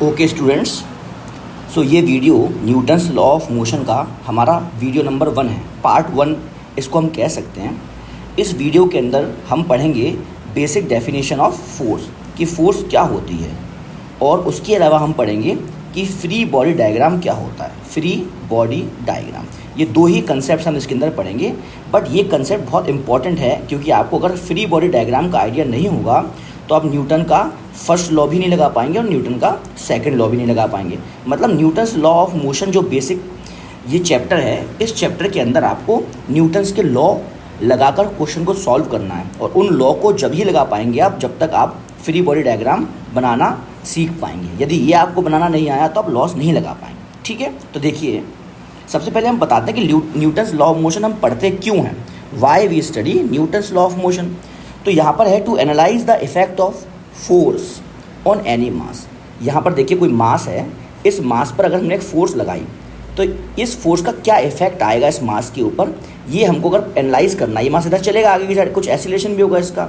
Okay students, सो ये video Newton's law of motion का हमारा वीडियो नंबर 1 है, पार्ट 1 इसको हम कह सकते हैं। इस वीडियो के अंदर हम पढ़ेंगे बेसिक डेफिनेशन ऑफ फोर्स कि फोर्स क्या होती है, और उसके अलावा हम पढ़ेंगे कि फ्री बॉडी डायग्राम क्या होता है। फ्री बॉडी डायग्राम, ये दो ही कंसेप्ट हम इसके अंदर पढ़ेंगे, बट ये कंसेप्ट बहुत इंपॉर्टेंट है क्योंकि आपको अगर फ्री बॉडी डायग्राम का आइडिया नहीं होगा तो आप न्यूटन का फर्स्ट लॉ भी नहीं लगा पाएंगे और न्यूटन का सेकंड लॉ भी नहीं लगा पाएंगे। मतलब न्यूटन्स लॉ ऑफ मोशन जो बेसिक ये चैप्टर है, इस चैप्टर के अंदर आपको न्यूटन्स के लॉ लगाकर क्वेश्चन को सॉल्व करना है, और उन लॉ को जब ही लगा पाएंगे आप जब तक आप फ्री बॉडी डायग्राम बनाना सीख पाएंगे। यदि ये आपको बनाना नहीं आया तो आप लॉस नहीं लगा पाएंगे। ठीक है, तो देखिए सबसे पहले हम बताते हैं कि न्यूटन्स लॉ ऑफ मोशन हम पढ़ते क्यों हैं, why we study Newton's law of motion. तो यहाँ पर है to analyse the effect of force on any mass. यहाँ पर देखिए कोई मास है, इस मास पर अगर हमने एक फोर्स लगाई तो इस फोर्स का क्या इफेक्ट आएगा इस मास के ऊपर, ये हमको अगर एनालाइज करना है। ये मास इधर चलेगा, आगे की साइड कुछ एसिलेशन भी होगा इसका,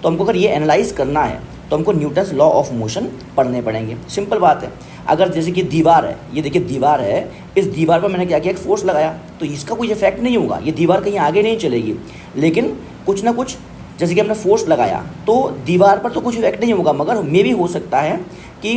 तो हमको अगर ये एनालाइज करना है तो हमको न्यूटन्स लॉ ऑफ मोशन पढ़ने पड़ेंगे। सिंपल बात है, अगर जैसे कि दीवार है, ये देखिए दीवार है, इस दीवार पर मैंने क्या किया, एक फोर्स लगाया, तो इसका कोई इफेक्ट नहीं होगा, ये दीवार कहीं आगे नहीं चलेगी। लेकिन कुछ ना कुछ जैसे कि हमने फोर्स लगाया तो दीवार पर तो कुछ इफेक्ट नहीं होगा, मगर मे भी हो सकता है कि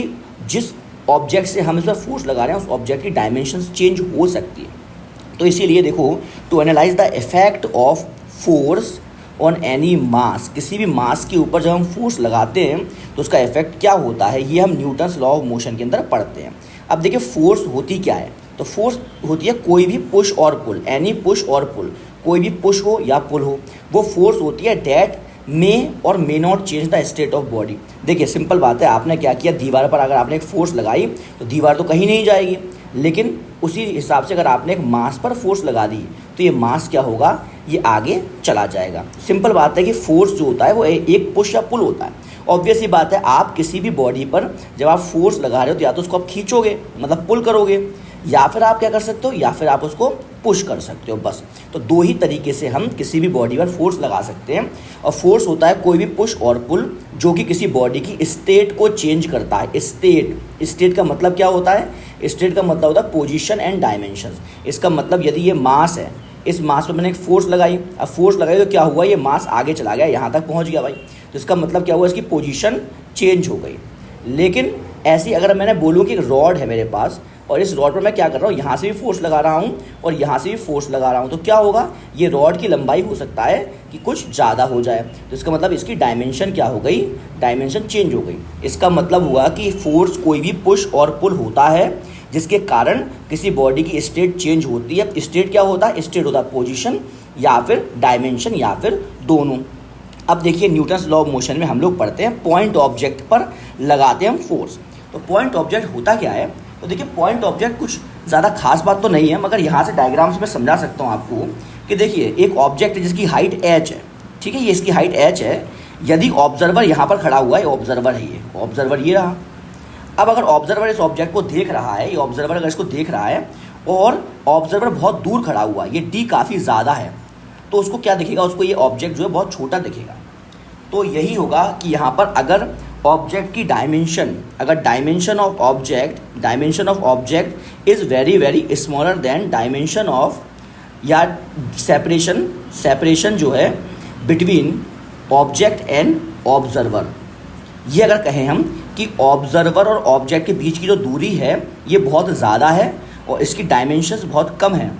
जिस ऑब्जेक्ट से हम इस पर फोर्स लगा रहे हैं उस ऑब्जेक्ट की डायमेंशंस चेंज हो सकती है। तो इसीलिए देखो, to analyse the effect of force on any mass, किसी भी मास के ऊपर जब हम फोर्स लगाते हैं तो उसका इफेक्ट क्या होता है, ये हम न्यूटन्स लॉ ऑफ मोशन के अंदर पढ़ते हैं। अब देखिए फोर्स होती क्या है, तो फोर्स होती है कोई भी पुश और पुल, एनी पुश और पुल, कोई भी पुश हो या पुल हो, वो फोर्स होती है डैट मे और may not change the state of body. देखिए सिंपल बात है, आपने क्या किया, दीवार पर अगर आपने एक फोर्स लगाई तो दीवार तो कहीं नहीं जाएगी, लेकिन उसी हिसाब से अगर आपने एक मास पर फोर्स लगा दी तो ये मास क्या होगा, ये आगे चला जाएगा। सिंपल बात है कि फोर्स जो होता है वो एक पुश या पुल होता है। ऑब्वियस ही बात है, आप किसी भी बॉडी पर जब आप फोर्स लगा रहे हो तो या तो उसको आप खींचोगे मतलब पुल करोगे, या फिर आप क्या कर सकते हो, या फिर आप उसको पुश कर सकते हो, बस। तो दो ही तरीके से हम किसी भी बॉडी पर फोर्स लगा सकते हैं, और फोर्स होता है कोई भी पुश और पुल जो कि किसी बॉडी की स्टेट को चेंज करता है। स्टेट का मतलब क्या होता है, स्टेट का मतलब होता है पोजीशन एंड डायमेंशंस। इसका मतलब यदि ये मास है, इस मास पर मैंने एक फोर्स लगाई, अब फोर्स लगाई तो क्या हुआ, ये मास आगे चला गया, यहाँ तक पहुँच गया भाई, तो इसका मतलब क्या हुआ, इसकी पोजीशन चेंज हो गई। लेकिन ऐसी अगर मैंने बोलूँ कि एक रॉड है मेरे पास और इस रॉड पर मैं क्या कर रहा हूँ, यहाँ से भी फोर्स लगा रहा हूँ और यहाँ से भी फोर्स लगा रहा हूँ, तो क्या होगा, ये रॉड की लंबाई हो सकता है कि कुछ ज़्यादा हो जाए, तो इसका मतलब इसकी डायमेंशन क्या हो गई, डायमेंशन चेंज हो गई। इसका मतलब हुआ कि फोर्स कोई भी पुश और पुल होता है जिसके कारण किसी बॉडी की स्टेट चेंज होती है। स्टेट क्या होता है, स्टेट होता है पोजीशन या फिर डायमेंशन या फिर दोनों। अब देखिए न्यूटन्स लॉ ऑफ मोशन में हम लोग पढ़ते हैं पॉइंट ऑब्जेक्ट पर लगाते हैं हम फोर्स। तो पॉइंट ऑब्जेक्ट होता क्या है, तो देखिए पॉइंट ऑब्जेक्ट कुछ ज़्यादा खास बात तो नहीं है, मगर यहाँ से डायग्राम से मैं समझा सकता हूँ आपको कि देखिए एक ऑब्जेक्ट है जिसकी हाइट h है, ठीक है, ये इसकी हाइट h है। यदि ऑब्जर्वर यहाँ पर खड़ा हुआ है, ऑब्जर्वर है, ये ऑब्जर्वर ये रहा। अब अगर ऑब्जर्वर इस ऑब्जेक्ट को देख रहा है, ये ऑब्जर्वर अगर इसको देख रहा है और ऑब्जर्वर बहुत दूर खड़ा हुआ है, ये d काफ़ी ज़्यादा है, तो उसको क्या दिखेगा, उसको ये ऑब्जेक्ट जो है बहुत छोटा दिखेगा। तो यही होगा कि यहाँ पर अगर ऑब्जेक्ट की डायमेंशन, अगर dimension of object is very very smaller than dimension of, या सेपरेशन जो है बिटवीन ऑब्जेक्ट एंड ऑब्जर्वर, ये अगर कहें हम कि ऑब्जर्वर और ऑब्जेक्ट के बीच की जो दूरी है ये बहुत ज़्यादा है और इसकी डायमेंशंस बहुत कम है,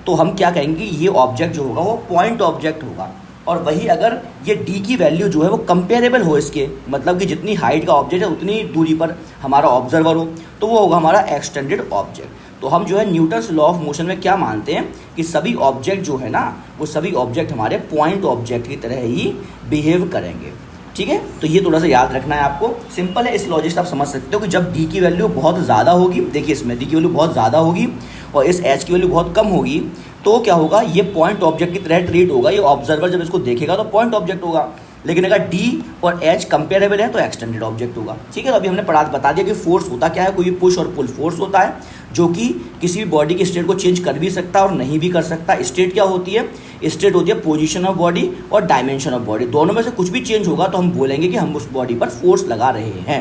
तो हम क्या कहेंगे, ये ऑब्जेक्ट जो होगा वो पॉइंट ऑब्जेक्ट होगा। और वही अगर ये d की वैल्यू जो है वो कंपेरेबल हो इसके, मतलब कि जितनी हाइट का ऑब्जेक्ट है उतनी दूरी पर हमारा ऑब्जर्वर हो, तो वो होगा हमारा एक्सटेंडेड ऑब्जेक्ट। तो हम जो है न्यूटन्स लॉ ऑफ मोशन में क्या मानते हैं कि सभी ऑब्जेक्ट जो है ना, वो सभी ऑब्जेक्ट हमारे पॉइंट ऑब्जेक्ट की तरह ही बिहेव करेंगे। ठीक है, तो ये थोड़ा सा याद रखना है आपको। सिंपल है, इस लॉजिक से आप समझ सकते हो कि जब d की वैल्यू बहुत ज़्यादा होगी, देखिए इसमें d की वैल्यू बहुत ज़्यादा होगी और इस h की वैल्यू बहुत कम होगी, तो क्या होगा, ये पॉइंट ऑब्जेक्ट की तरह ट्रीट होगा। ये ऑब्जर्वर जब इसको देखेगा तो पॉइंट ऑब्जेक्ट होगा, लेकिन अगर d और h कंपेरेबल है तो एक्सटेंडेड ऑब्जेक्ट होगा। ठीक है, तो अभी हमने बता दिया कि फोर्स होता क्या है, कोई भी पुश और पुल फोर्स होता है जो कि किसी भी बॉडी की स्टेट को चेंज कर भी सकता है और नहीं भी कर सकता। स्टेट क्या होती है, स्टेट होती है पोजीशन ऑफ बॉडी और डायमेंशन ऑफ बॉडी, दोनों में से कुछ भी चेंज होगा तो हम बोलेंगे कि हम उस बॉडी पर फोर्स लगा रहे हैं।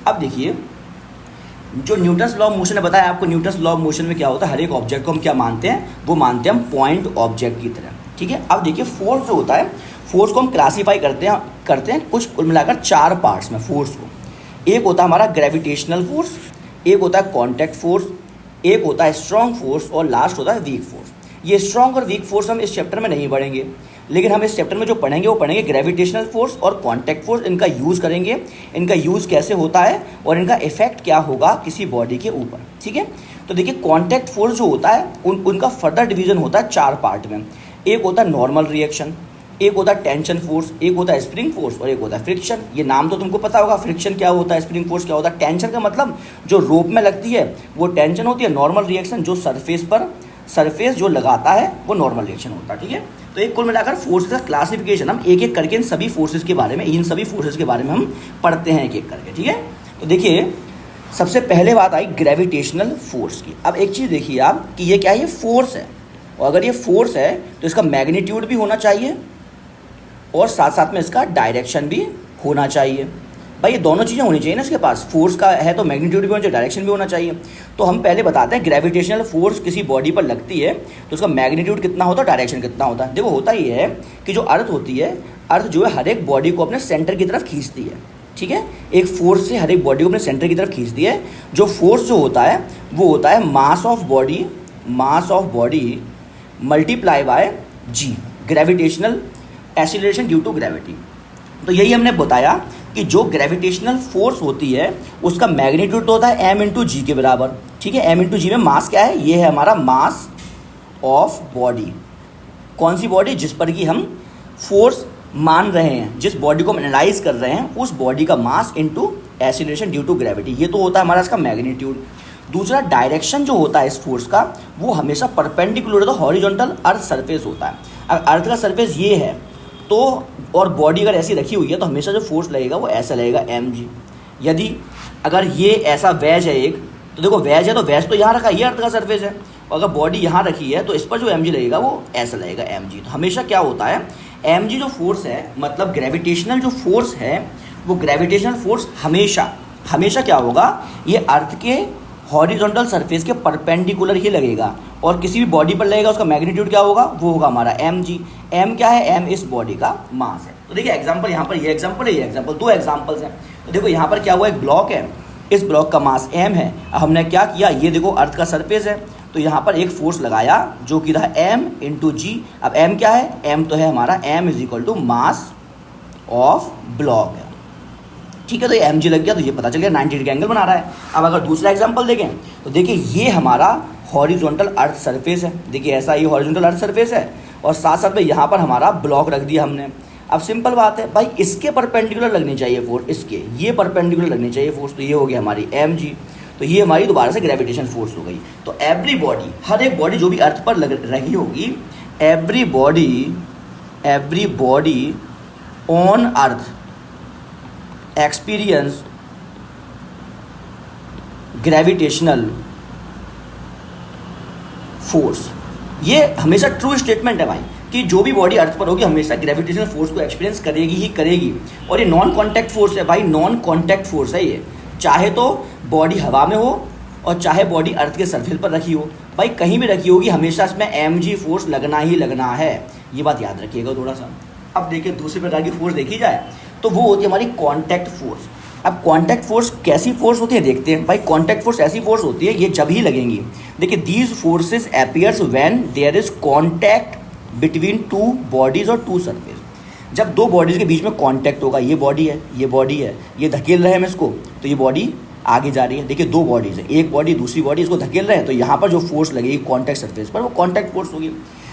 अब देखिए जो न्यूटन्स लॉ ऑफ मोशन ने बताया आपको, न्यूटन्स लॉ ऑफ मोशन में क्या होता है, हर एक ऑब्जेक्ट को हम क्या मानते हैं, वो मानते हैं हम पॉइंट ऑब्जेक्ट की तरह, ठीक है। अब देखिए फोर्स जो होता है, फोर्स को हम क्लासीफाई करते हैं कुछ कुल मिलाकर 4 पार्ट्स में फोर्स को। एक होता है हमारा ग्रेविटेशनल फोर्स, एक होता है कॉन्टैक्ट फोर्स, एक होता है स्ट्रॉन्ग फोर्स और लास्ट होता है वीक फोर्स। ये स्ट्रॉन्ग और वीक फोर्स हम इस चैप्टर में नहीं पढ़ेंगे, लेकिन हम इस चैप्टर में जो पढ़ेंगे वो पढ़ेंगे ग्रेविटेशनल फोर्स और कॉन्टैक्ट फोर्स। इनका यूज़ करेंगे, इनका यूज़ कैसे होता है और इनका इफेक्ट क्या होगा किसी बॉडी के ऊपर, ठीक है। तो देखिए कॉन्टैक्ट फोर्स जो होता है उनका फर्दर डिवीजन होता है 4 पार्ट में। एक होता है नॉर्मल रिएक्शन, एक होता है टेंशन फोर्स, एक होता है स्प्रिंग फोर्स और एक होता है फ्रिक्शन। ये नाम तो तुमको पता होगा, फ्रिक्शन क्या होता है, स्प्रिंग फोर्स क्या होता है। टेंशन का मतलब जो रोप में लगती है वो टेंशन होती है, नॉर्मल रिएक्शन जो सरफेस जो लगाता है वो नॉर्मल रिएक्शन होता है, ठीक है। तो एक कुल मिलाकर फोर्स का क्लासिफिकेशन हम एक एक करके इन सभी फोर्सेज के बारे में हम पढ़ते हैं एक एक करके, ठीक है। तो देखिए सबसे पहले बात आई ग्रेविटेशनल फोर्स की। अब एक चीज़ देखिए आप कि ये क्या है, ये फोर्स है, और अगर ये फोर्स है तो इसका मैग्नीट्यूड भी होना चाहिए और साथ साथ में इसका डायरेक्शन भी होना चाहिए। भाई ये दोनों चीज़ें होनी चाहिए ना इसके पास, फोर्स का है तो मैग्नीट्यूड भी होना चाहिए, डायरेक्शन भी होना चाहिए। तो हम पहले बताते हैं ग्रेविटेशनल फोर्स किसी बॉडी पर लगती है तो उसका मैग्नीट्यूड कितना होता है, डायरेक्शन कितना होता है। देखो होता ये है कि जो अर्थ होती है, अर्थ जो है हर एक बॉडी को अपने सेंटर की तरफ खींचती है, ठीक है। एक फोर्स से हर एक बॉडी को अपने सेंटर की तरफ खींचती है। जो फोर्स जो होता है वो होता है mass of body multiply by g, gravitational acceleration due to gravity. तो यही हमने बताया कि जो ग्रेविटेशनल फोर्स होती है उसका मैग्नीट्यूड तो होता है m इंटू जी के बराबर, ठीक है। m इंटू जी में मास क्या है, ये है हमारा मास ऑफ बॉडी। कौन सी बॉडी, जिस पर कि हम फोर्स मान रहे हैं, जिस बॉडी को हम एनालाइज कर रहे हैं उस बॉडी का mass into acceleration due to gravity, ये तो होता है हमारा इसका मैग्नीट्यूड। दूसरा डायरेक्शन जो होता है इस फोर्स का वो हमेशा परपेंडिकुलर होता है, हॉरिजॉन्टल अर्थ सरफेस होता है। अगर अर्थ का सरफेस ये है तो और बॉडी अगर ऐसी रखी हुई है तो हमेशा जो फोर्स लगेगा वो ऐसा लगेगा mg। यदि अगर ये ऐसा वेज है एक, तो देखो वेज है तो वेज तो यहाँ रखा, ये अर्थ का सरफेस है, और अगर बॉडी यहाँ रखी है तो इस पर जो mg लगेगा वो ऐसा लगेगा mg। तो हमेशा क्या होता है, mg जो फोर्स है मतलब ग्रेविटेशनल जो फोर्स है वो ग्रेविटेशनल फोर्स हमेशा क्या होगा, ये अर्थ के हॉरिजॉन्टल सरफेस के परपेंडिकुलर ही लगेगा, और किसी भी बॉडी पर लगेगा उसका मैग्नीट्यूड क्या होगा, वो होगा हमारा mg। m क्या है, m इस बॉडी का मास है। तो देखिए एग्जांपल यहाँ पर ये एग्जांपल है, ये एग्जांपल, 2 एग्जांपल्स हैं। तो देखो यहाँ पर क्या हुआ, एक ब्लॉक है, इस ब्लॉक का मास m है। अब हमने क्या किया, ये देखो अर्थ का सरफेस है तो यहाँ पर एक फोर्स लगाया जो कि था m इंटू जी। अब m क्या है, m तो है हमारा m is equal to mass of block है, ठीक है। तो ये mg लग गया तो ये पता चल गया 90 डिग्री एंगल बना रहा है। अब अगर दूसरा एग्जांपल देखें तो देखिए ये हमारा हॉरिजॉन्टल अर्थ सरफेस है, देखिए ऐसा ये हॉरिजॉन्टल अर्थ सरफेस है और साथ साथ में यहाँ पर हमारा ब्लॉक रख दिया हमने। अब सिंपल बात है भाई, इसके परपेंडिकुलर लगनी चाहिए फोर्स, इसके ये परपेंडिकुलर लगनी चाहिए फोर्स, तो ये हो गया हमारी mg। तो ये हमारी दोबारा से ग्रेविटेशन फोर्स हो गई। तो एवरी बॉडी, हर एक बॉडी जो भी अर्थ पर लग रही होगी, every body on earth experience gravitational force. ये हमेशा ट्रू स्टेटमेंट है भाई कि जो भी बॉडी अर्थ पर होगी हमेशा ग्रेविटेशनल फोर्स को एक्सपीरियंस करेगी ही करेगी। और ये नॉन कॉन्टैक्ट फोर्स है भाई, नॉन कॉन्टैक्ट फोर्स है ये, चाहे तो बॉडी हवा में हो और चाहे बॉडी अर्थ के सरफेस पर रखी हो, भाई कहीं भी रखी होगी हमेशा इसमें mg फोर्स लगना ही लगना है, ये बात याद रखिएगा थोड़ा सा। अब देखिए दूसरी प्रकार की फोर्स देखी जाए तो वो होती है हमारी कॉन्टैक्ट फोर्स। अब कॉन्टैक्ट फोर्स कैसी फोर्स होती है देखते हैं भाई। कॉन्टैक्ट फोर्स ऐसी फोर्स होती है, ये जब ही लगेंगी, देखिए these forces appears when there is contact between 2 bodies और 2 सरफेस। जब 2 बॉडीज के बीच में कॉन्टैक्ट होगा, ये बॉडी है, ये धकेल रहे हैं हम इसको, तो ये बॉडी आगे जा रही है। देखिए 2 बॉडीज है, एक बॉडी दूसरी बॉडी इसको धकेल रहे हैं, तो यहाँ पर जो फोर्स लगेगी कॉन्टैक्ट सरफेस पर वो कॉन्टैक्ट फोर्स होगी।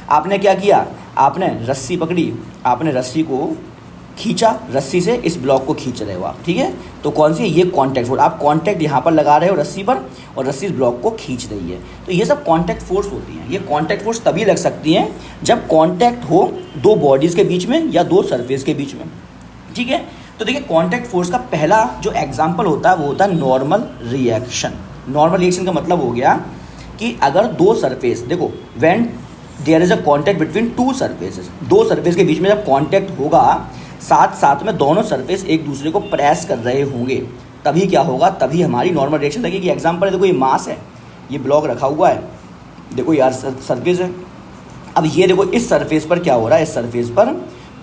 आपने क्या किया, आपने रस्सी पकड़ी, आपने रस्सी को खींचा, रस्सी से इस ब्लॉक को खींच रहे हो आप, ठीक है। तो कौन सी है, ये कॉन्टैक्ट फोर्स। आप कॉन्टैक्ट यहाँ पर लगा रहे हो रस्सी पर और रस्सी इस ब्लॉक को खींच रही है, तो ये सब कॉन्टैक्ट फोर्स होती हैं। ये कॉन्टैक्ट फोर्स तभी लग सकती हैं जब कॉन्टैक्ट हो 2 बॉडीज़ के बीच में या 2 सरफेस के बीच में, ठीक है। तो देखिए कॉन्टैक्ट फोर्स का पहला जो एग्जाम्पल होता है वो होता है नॉर्मल रिएक्शन। नॉर्मल रिएक्शन का मतलब हो गया कि अगर 2 सरफेस, देखो when there is a contact between 2 surfaces, 2 surface के बीच में जब कॉन्टैक्ट होगा, साथ साथ में दोनों सरफेस एक दूसरे को प्रेस कर रहे होंगे, तभी क्या होगा, तभी हमारी नॉर्मल रिएक्शन लगेगी। एग्जाम्पल है, देखो ये मास है, ये ब्लॉक रखा हुआ है, देखो यार सरफेस है। अब ये देखो इस सरफेस पर क्या हो रहा है, इस सरफेस पर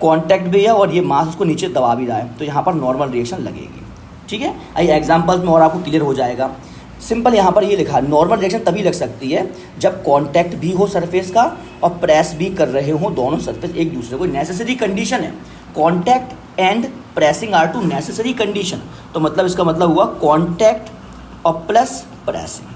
कांटेक्ट भी है और ये मास उसको नीचे दबा भी रहा है, तो यहाँ पर नॉर्मल रिएक्शन लगेगी। ठीक है, आइए एग्जाम्पल्स में और आपको क्लियर हो जाएगा। सिंपल यहाँ पर ये लिखा है, नॉर्मल रिएक्शन तभी लग सकती है जब कांटेक्ट भी हो सरफेस का और प्रेस भी कर रहे हो दोनों सरफेस एक दूसरे को। नेसेसरी कंडीशन है, contact and pressing are two necessary condition. तो मतलब इसका मतलब हुआ कांटेक्ट और प्लस प्रेसिंग।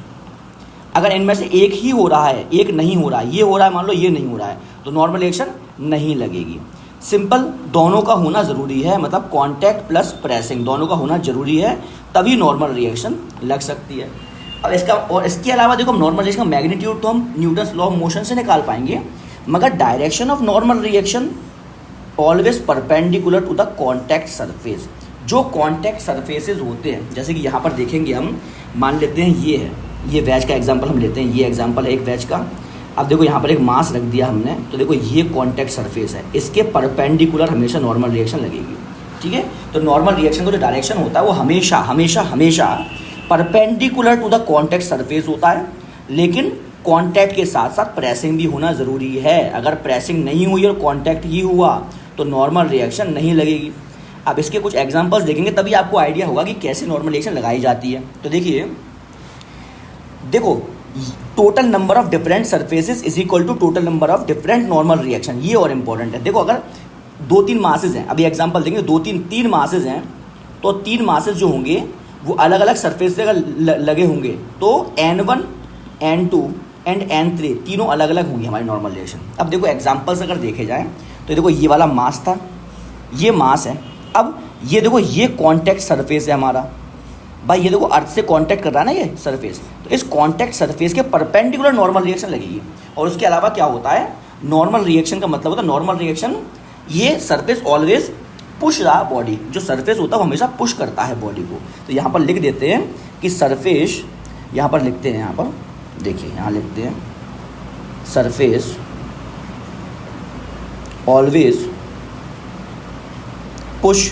अगर इनमें से एक ही हो रहा है, एक नहीं हो रहा है, ये हो रहा है, मान लो ये नहीं हो रहा है, तो नॉर्मल रिएक्शन नहीं लगेगी। सिंपल, दोनों का होना ज़रूरी है, मतलब कांटेक्ट प्लस प्रेसिंग दोनों का होना ज़रूरी है, तभी नॉर्मल रिएक्शन लग सकती है। अब इसका और इसके अलावा देखो, नॉर्मल रिएक्शन का मैग्नीट्यूड तो हम न्यूटन्स लॉ ऑफ मोशन से निकाल पाएंगे, मगर direction of normal reaction always perpendicular to the contact surface. जो कॉन्टैक्ट सरफेसेज होते हैं, जैसे कि यहाँ पर देखेंगे हम, मान लेते हैं ये है, ये वेज का एग्जांपल हम लेते हैं, ये एग्जांपल है एक वेज का। अब देखो यहाँ पर एक मास रख दिया हमने, तो देखो ये कॉन्टैक्ट सरफेस है, इसके परपेंडिकुलर हमेशा नॉर्मल रिएक्शन लगेगी। ठीक है, तो नॉर्मल रिएक्शन का जो डायरेक्शन होता है वो हमेशा हमेशा हमेशा perpendicular to the contact surface होता है, लेकिन कॉन्टैक्ट के साथ साथ प्रेसिंग भी होना ज़रूरी है। अगर प्रेसिंग नहीं हुई और कॉन्टैक्ट ही हुआ तो नॉर्मल रिएक्शन नहीं लगेगी। अब इसके कुछ एग्जांपल्स देखेंगे तभी आपको आइडिया होगा कि कैसे नॉर्मल रिएक्शन लगाई जाती है। तो देखिए, देखो total number of different surfaces is equal to total number of different normal reaction. ये और इम्पोर्टेंट है। देखो अगर 2-3 मासेज हैं, अभी एग्जांपल देंगे, 2-3 मासेज हैं, तो 3 मासेज जो होंगे वो अलग अलग सरफेस से अगर लगे होंगे तो N1, N2 एंड N3 तीनों अलग अलग होंगी हमारी नॉर्मल रिएक्शन। अब देखो एग्जांपल्स अगर देखे जाएं तो देखो ये वाला मास था, ये मास है। अब ये देखो ये कॉन्टैक्ट सरफेस है हमारा, भाई ये देखो अर्थ से कांटेक्ट कर रहा है ना ये सरफेस, तो इस कांटेक्ट सरफेस के परपेंडिकुलर नॉर्मल रिएक्शन लगेगी। और उसके अलावा क्या होता है, नॉर्मल रिएक्शन का मतलब होता है, नॉर्मल रिएक्शन ये सरफेस ऑलवेज पुश रहा बॉडी, जो सरफेस होता है वो हमेशा पुश करता है बॉडी को। तो यहाँ पर लिख देते हैं कि सरफेस, यहाँ पर लिखते हैं, यहाँ पर देखिए यहाँ लिखते हैं surface always push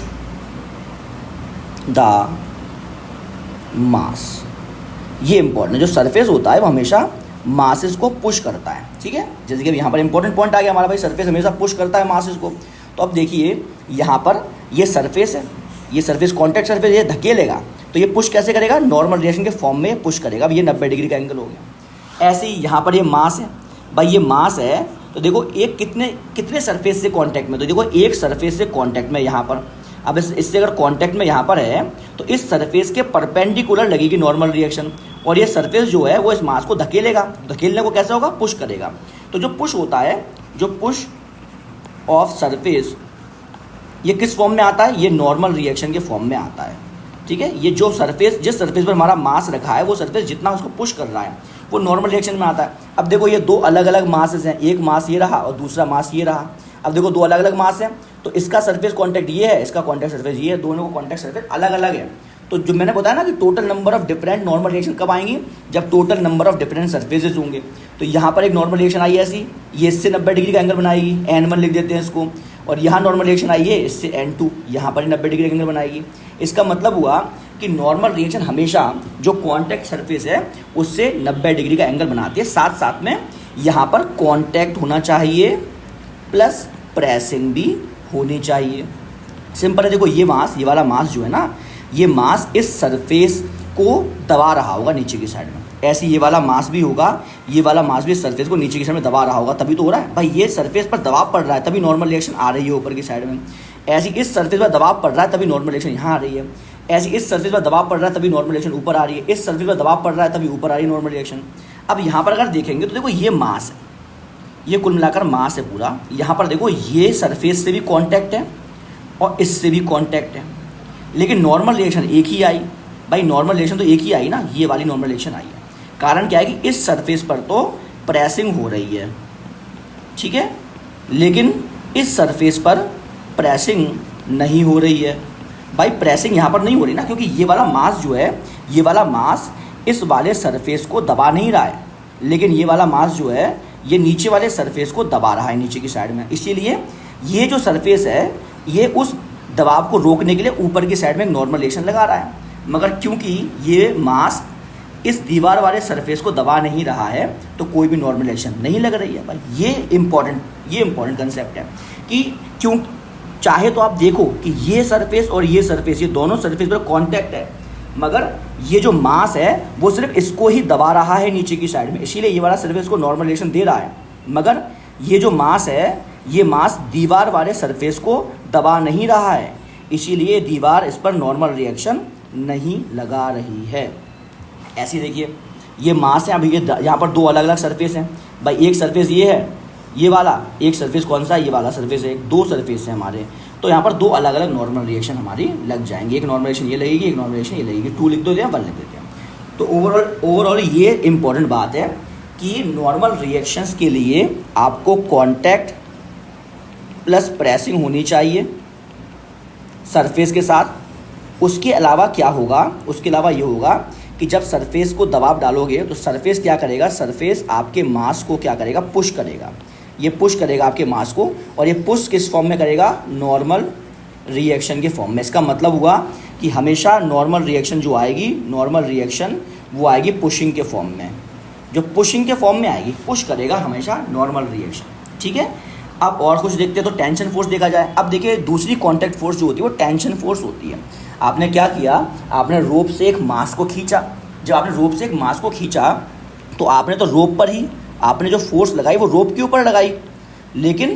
the mass. ये इंपॉर्टेंट, जो सरफेस होता है वो हमेशा मासेस को पुश करता है। ठीक है, जैसे कि यहाँ पर इंपॉर्टेंट पॉइंट आ गया हमारा, भाई सरफेस हमेशा पुश करता है मासेस को। तो अब देखिए यहाँ पर ये सरफेस है, ये सरफेस कॉन्टैक्ट सरफेस, ये धकेलेगा तो ये पुश कैसे करेगा, नॉर्मल रिएक्शन के फॉर्म में पुश करेगा। अब ये 90 डिग्री का एंगल हो गया। ऐसे ही यहाँ पर ये मास है, भाई ये मास है, तो देखो एक कितने सरफेस से कांटेक्ट में, तो देखो एक सरफेस से कांटेक्ट में यहाँ पर। अब इससे अगर कांटेक्ट में यहाँ पर है तो इस सरफेस के परपेंडिकुलर लगेगी नॉर्मल रिएक्शन, और ये सरफेस जो है वो इस मास को धकेलेगा। धकेलने को कैसे होगा, पुश करेगा। तो जो पुश होता है, जो पुश ऑफ सरफेस, ये किस फॉर्म में आता है, ये नॉर्मल रिएक्शन के फॉर्म में आता है। ठीक है, ये जो सरफेस, जिस सरफेस पर हमारा मास रखा है, वो सरफेस जितना उसको पुश कर रहा है वो नॉर्मल रिएक्शन में आता है। अब देखो ये 2 अलग अलग मासेस हैं, एक मास ये रहा और दूसरा मास ये रहा। अब देखो 2 अलग अलग मास हैं, तो इसका सरफेस कॉन्टैक्ट ये है, इसका कॉन्टैक्ट सरफेस ये है, दोनों को कॉन्टैक्ट सरफेस अलग अलग है। तो जो मैंने बताया ना कि total number of different normal reaction कब आएंगी, जब total number of different surfaces होंगे। तो यहाँ पर एक नॉर्मल रिएक्शन आई है ऐसी, ये इससे 90 डिग्री का एंगल बनाएगी, N1 लिख देते हैं इसको। और यहाँ नॉर्मल रिएक्शन आई है इससे N2, यहाँ पर 90 डिग्री का एंगल बनाएगी। इसका मतलब हुआ कि नॉर्मल रिएक्शन हमेशा जो कॉन्टैक्ट सरफेस है उससे 90 डिग्री का एंगल बनाती है। साथ साथ में यहाँ पर कॉन्टैक्ट होना चाहिए प्लस प्रेसिंग भी होनी चाहिए। सिंपल है, देखो ये मास, ये वाला मास जो है ना, ये मास इस सरफेस को दबा रहा होगा नीचे की साइड में। ऐसे ये वाला मास भी होगा, ये वाला मास भी इस सरफेस को नीचे की साइड में दबा रहा होगा, तभी तो हो रहा है। भाई ये सरफेस पर दबाव पड़ रहा है तभी नॉर्मल रिएक्शन आ रही है ऊपर की साइड में। ऐसे इस सरफेस पर दबाव पड़ रहा है तभी नॉर्मल रिएक्शन यहाँ आ रही है। ऐसे इस सरफेस पर दबाव पड़ रहा है तभी नॉर्मल रिएक्शन ऊपर आ रही है। इस सरफेस पर दबाव पड़ रहा है तभी ऊपर आ रही है नॉर्मल रिएक्शन। अब यहाँ पर अगर देखेंगे तो देखो ये मास है, ये कुल मिलाकर मास है पूरा। यहाँ पर देखो ये सरफेस से भी कांटेक्ट है और इससे भी कांटेक्ट है, लेकिन नॉर्मल रिएक्शन एक ही आई। भाई नॉर्मल रिएक्शन तो एक ही आई ना, ये वाली नॉर्मल रिएक्शन आई है। कारण क्या है कि इस सरफेस पर तो प्रेसिंग हो रही है, ठीक है, लेकिन इस सरफेस पर प्रेसिंग नहीं हो रही है। भाई प्रेसिंग यहाँ पर नहीं हो रही ना, क्योंकि ये वाला मास जो है, ये वाला मास इस वाले सरफेस को दबा नहीं रहा है, लेकिन ये वाला मास जो है ये नीचे वाले सरफेस को दबा रहा है नीचे की साइड में। इसीलिए ये जो सरफेस है ये उस दबाव को रोकने के लिए ऊपर की साइड में एक नॉर्मल रिएक्शन लगा रहा है। मगर क्योंकि ये मास इस दीवार वाले सरफेस को दबा नहीं रहा है तो कोई भी नॉर्मल रिएक्शन नहीं लग रही है भाई। ये इम्पॉर्टेंट कंसेप्ट है कि क्यों, चाहे तो आप देखो कि ये सरफेस और ये सरफेस, ये दोनों सरफेस पर कांटेक्ट है, मगर ये जो मास है वो सिर्फ इसको ही दबा रहा है नीचे की साइड में, इसीलिए ये वाला सरफेस को नॉर्मल रिएक्शन दे रहा है। मगर ये जो मास है, ये मास दीवार वाले सरफेस को दबा नहीं रहा है, इसीलिए दीवार इस पर नॉर्मल रिएक्शन नहीं लगा रही है। ऐसे देखिए, ये मास है, अभी ये यहाँ पर दो अलग अलग सरफेस हैं भाई। एक सरफेस ये है, ये वाला, एक सरफेस कौन सा है, ये वाला सरफेस है। दो सरफेस है हमारे, तो यहाँ पर दो अलग अलग नॉर्मल रिएक्शन हमारी लग जाएंगी। एक नॉर्मल रिएक्शन ये लगेगी, एक नॉर्मल रिएक्शन ये लगेगी। 2 लिख दो या 1 लिख देते हैं। तो ओवरऑल ये इंपॉर्टेंट बात है कि नॉर्मल रिएक्शंस के लिए आपको कॉन्टैक्ट प्लस प्रेसिंग होनी चाहिए सरफेस के साथ। उसके अलावा क्या होगा, उसके अलावा ये होगा कि जब सरफेस को दबाव डालोगे तो सरफेस क्या करेगा, सरफेस आपके मास को क्या करेगा, पुश करेगा। ये पुश करेगा आपके मास को, और ये पुश किस फॉर्म में करेगा, नॉर्मल रिएक्शन के फॉर्म में। इसका मतलब हुआ कि हमेशा नॉर्मल रिएक्शन जो आएगी, नॉर्मल रिएक्शन वो आएगी पुशिंग के फॉर्म में। जो पुशिंग के फॉर्म में आएगी, पुश करेगा हमेशा नॉर्मल रिएक्शन। ठीक है, अब और कुछ देखते हैं तो टेंशन फोर्स देखा जाए। अब देखिए, दूसरी कॉन्टैक्ट फोर्स जो होती है वो टेंशन फोर्स होती है। आपने क्या किया, आपने रोप से एक मास को खींचा। जब आपने रोप से एक मास को खींचा तो आपने तो रोप पर ही आपने जो फोर्स लगाई वो रोप के ऊपर लगाई, लेकिन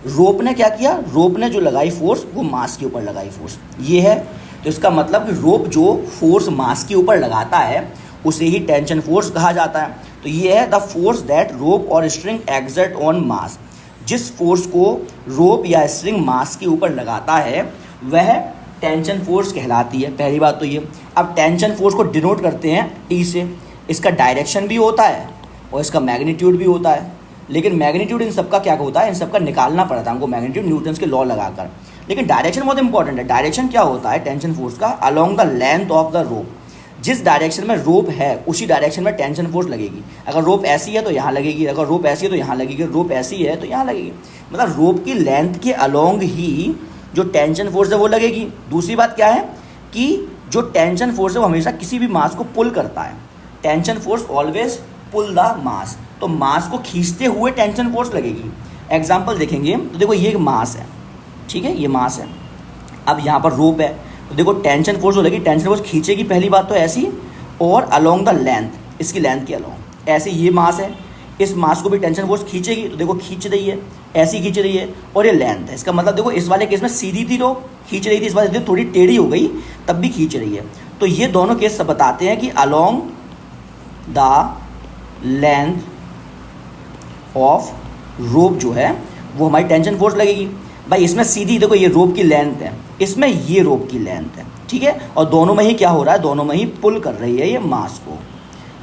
रोप ने क्या किया, रोप ने जो लगाई फोर्स वो मास के ऊपर लगाई फोर्स। ये है, तो इसका मतलब कि रोप जो फोर्स मास के ऊपर लगाता है उसे ही टेंशन फोर्स कहा जाता है। तो ये है द फोर्स दैट रोप और स्ट्रिंग एक्सर्ट ऑन मास। जिस फोर्स को रोप या स्ट्रिंग मास के ऊपर लगाता है वह टेंशन फोर्स कहलाती है। पहली बात तो ये। अब टेंशन फोर्स को डिनोट करते हैं टी से। इसका डायरेक्शन भी होता है और इसका मैग्नीट्यूड भी होता है, लेकिन मैग्नीट्यूड इन सबका क्या होता है, इन सबका निकालना पड़ता है हमको मैग्नीट्यूड न्यूटन्स के लॉ लगाकर। लेकिन डायरेक्शन बहुत इंपॉर्टेंट है। डायरेक्शन क्या होता है टेंशन फोर्स का, along the length of the रोप। जिस डायरेक्शन में रोप है उसी डायरेक्शन में टेंशन फोर्स लगेगी। अगर रोप ऐसी है तो यहाँ लगेगी, अगर रोप ऐसी है तो यहाँ लगेगी, रोप ऐसी है तो यहाँ लगेगी। मतलब रोप की लेंथ के अलोंग ही जो टेंशन फोर्स है वो लगेगी। दूसरी बात क्या है कि जो टेंशन फोर्स है वो हमेशा किसी भी मास को पुल करता है। Tension force always pull the mass. तो मास को खींचते हुए टेंशन फोर्स लगेगी। एग्जाम्पल देखेंगे तो देखो, ये एक मास है, ठीक है, ये मास है। अब यहाँ पर रोप है तो देखो टेंशन फोर्स जो लगी, टेंशन फोर्स खींचेगी पहली बात तो ऐसी, और अलोंग द लेंथ, इसकी लेंथ के अलोंग। ऐसे ये मास है, इस मास को भी टेंशन फोर्स खींचेगी, तो देखो खींच रही है, ऐसी खींच रही है, और ये लेंथ है। इसका मतलब देखो, इस वाले केस में सीधी थी रोप, खींच रही थी, इस वाले थोड़ी टेढ़ी हो गई तब भी खींच रही है। तो ये दोनों केस सब बताते हैं कि along the length of rope जो है वो हमारी टेंशन फोर्स लगेगी। भाई इसमें सीधी देखो, ये रोप की लेंथ है, इसमें ये रोप की लेंथ है, ठीक है, और दोनों में ही क्या हो रहा है, दोनों में ही पुल कर रही है ये मास को,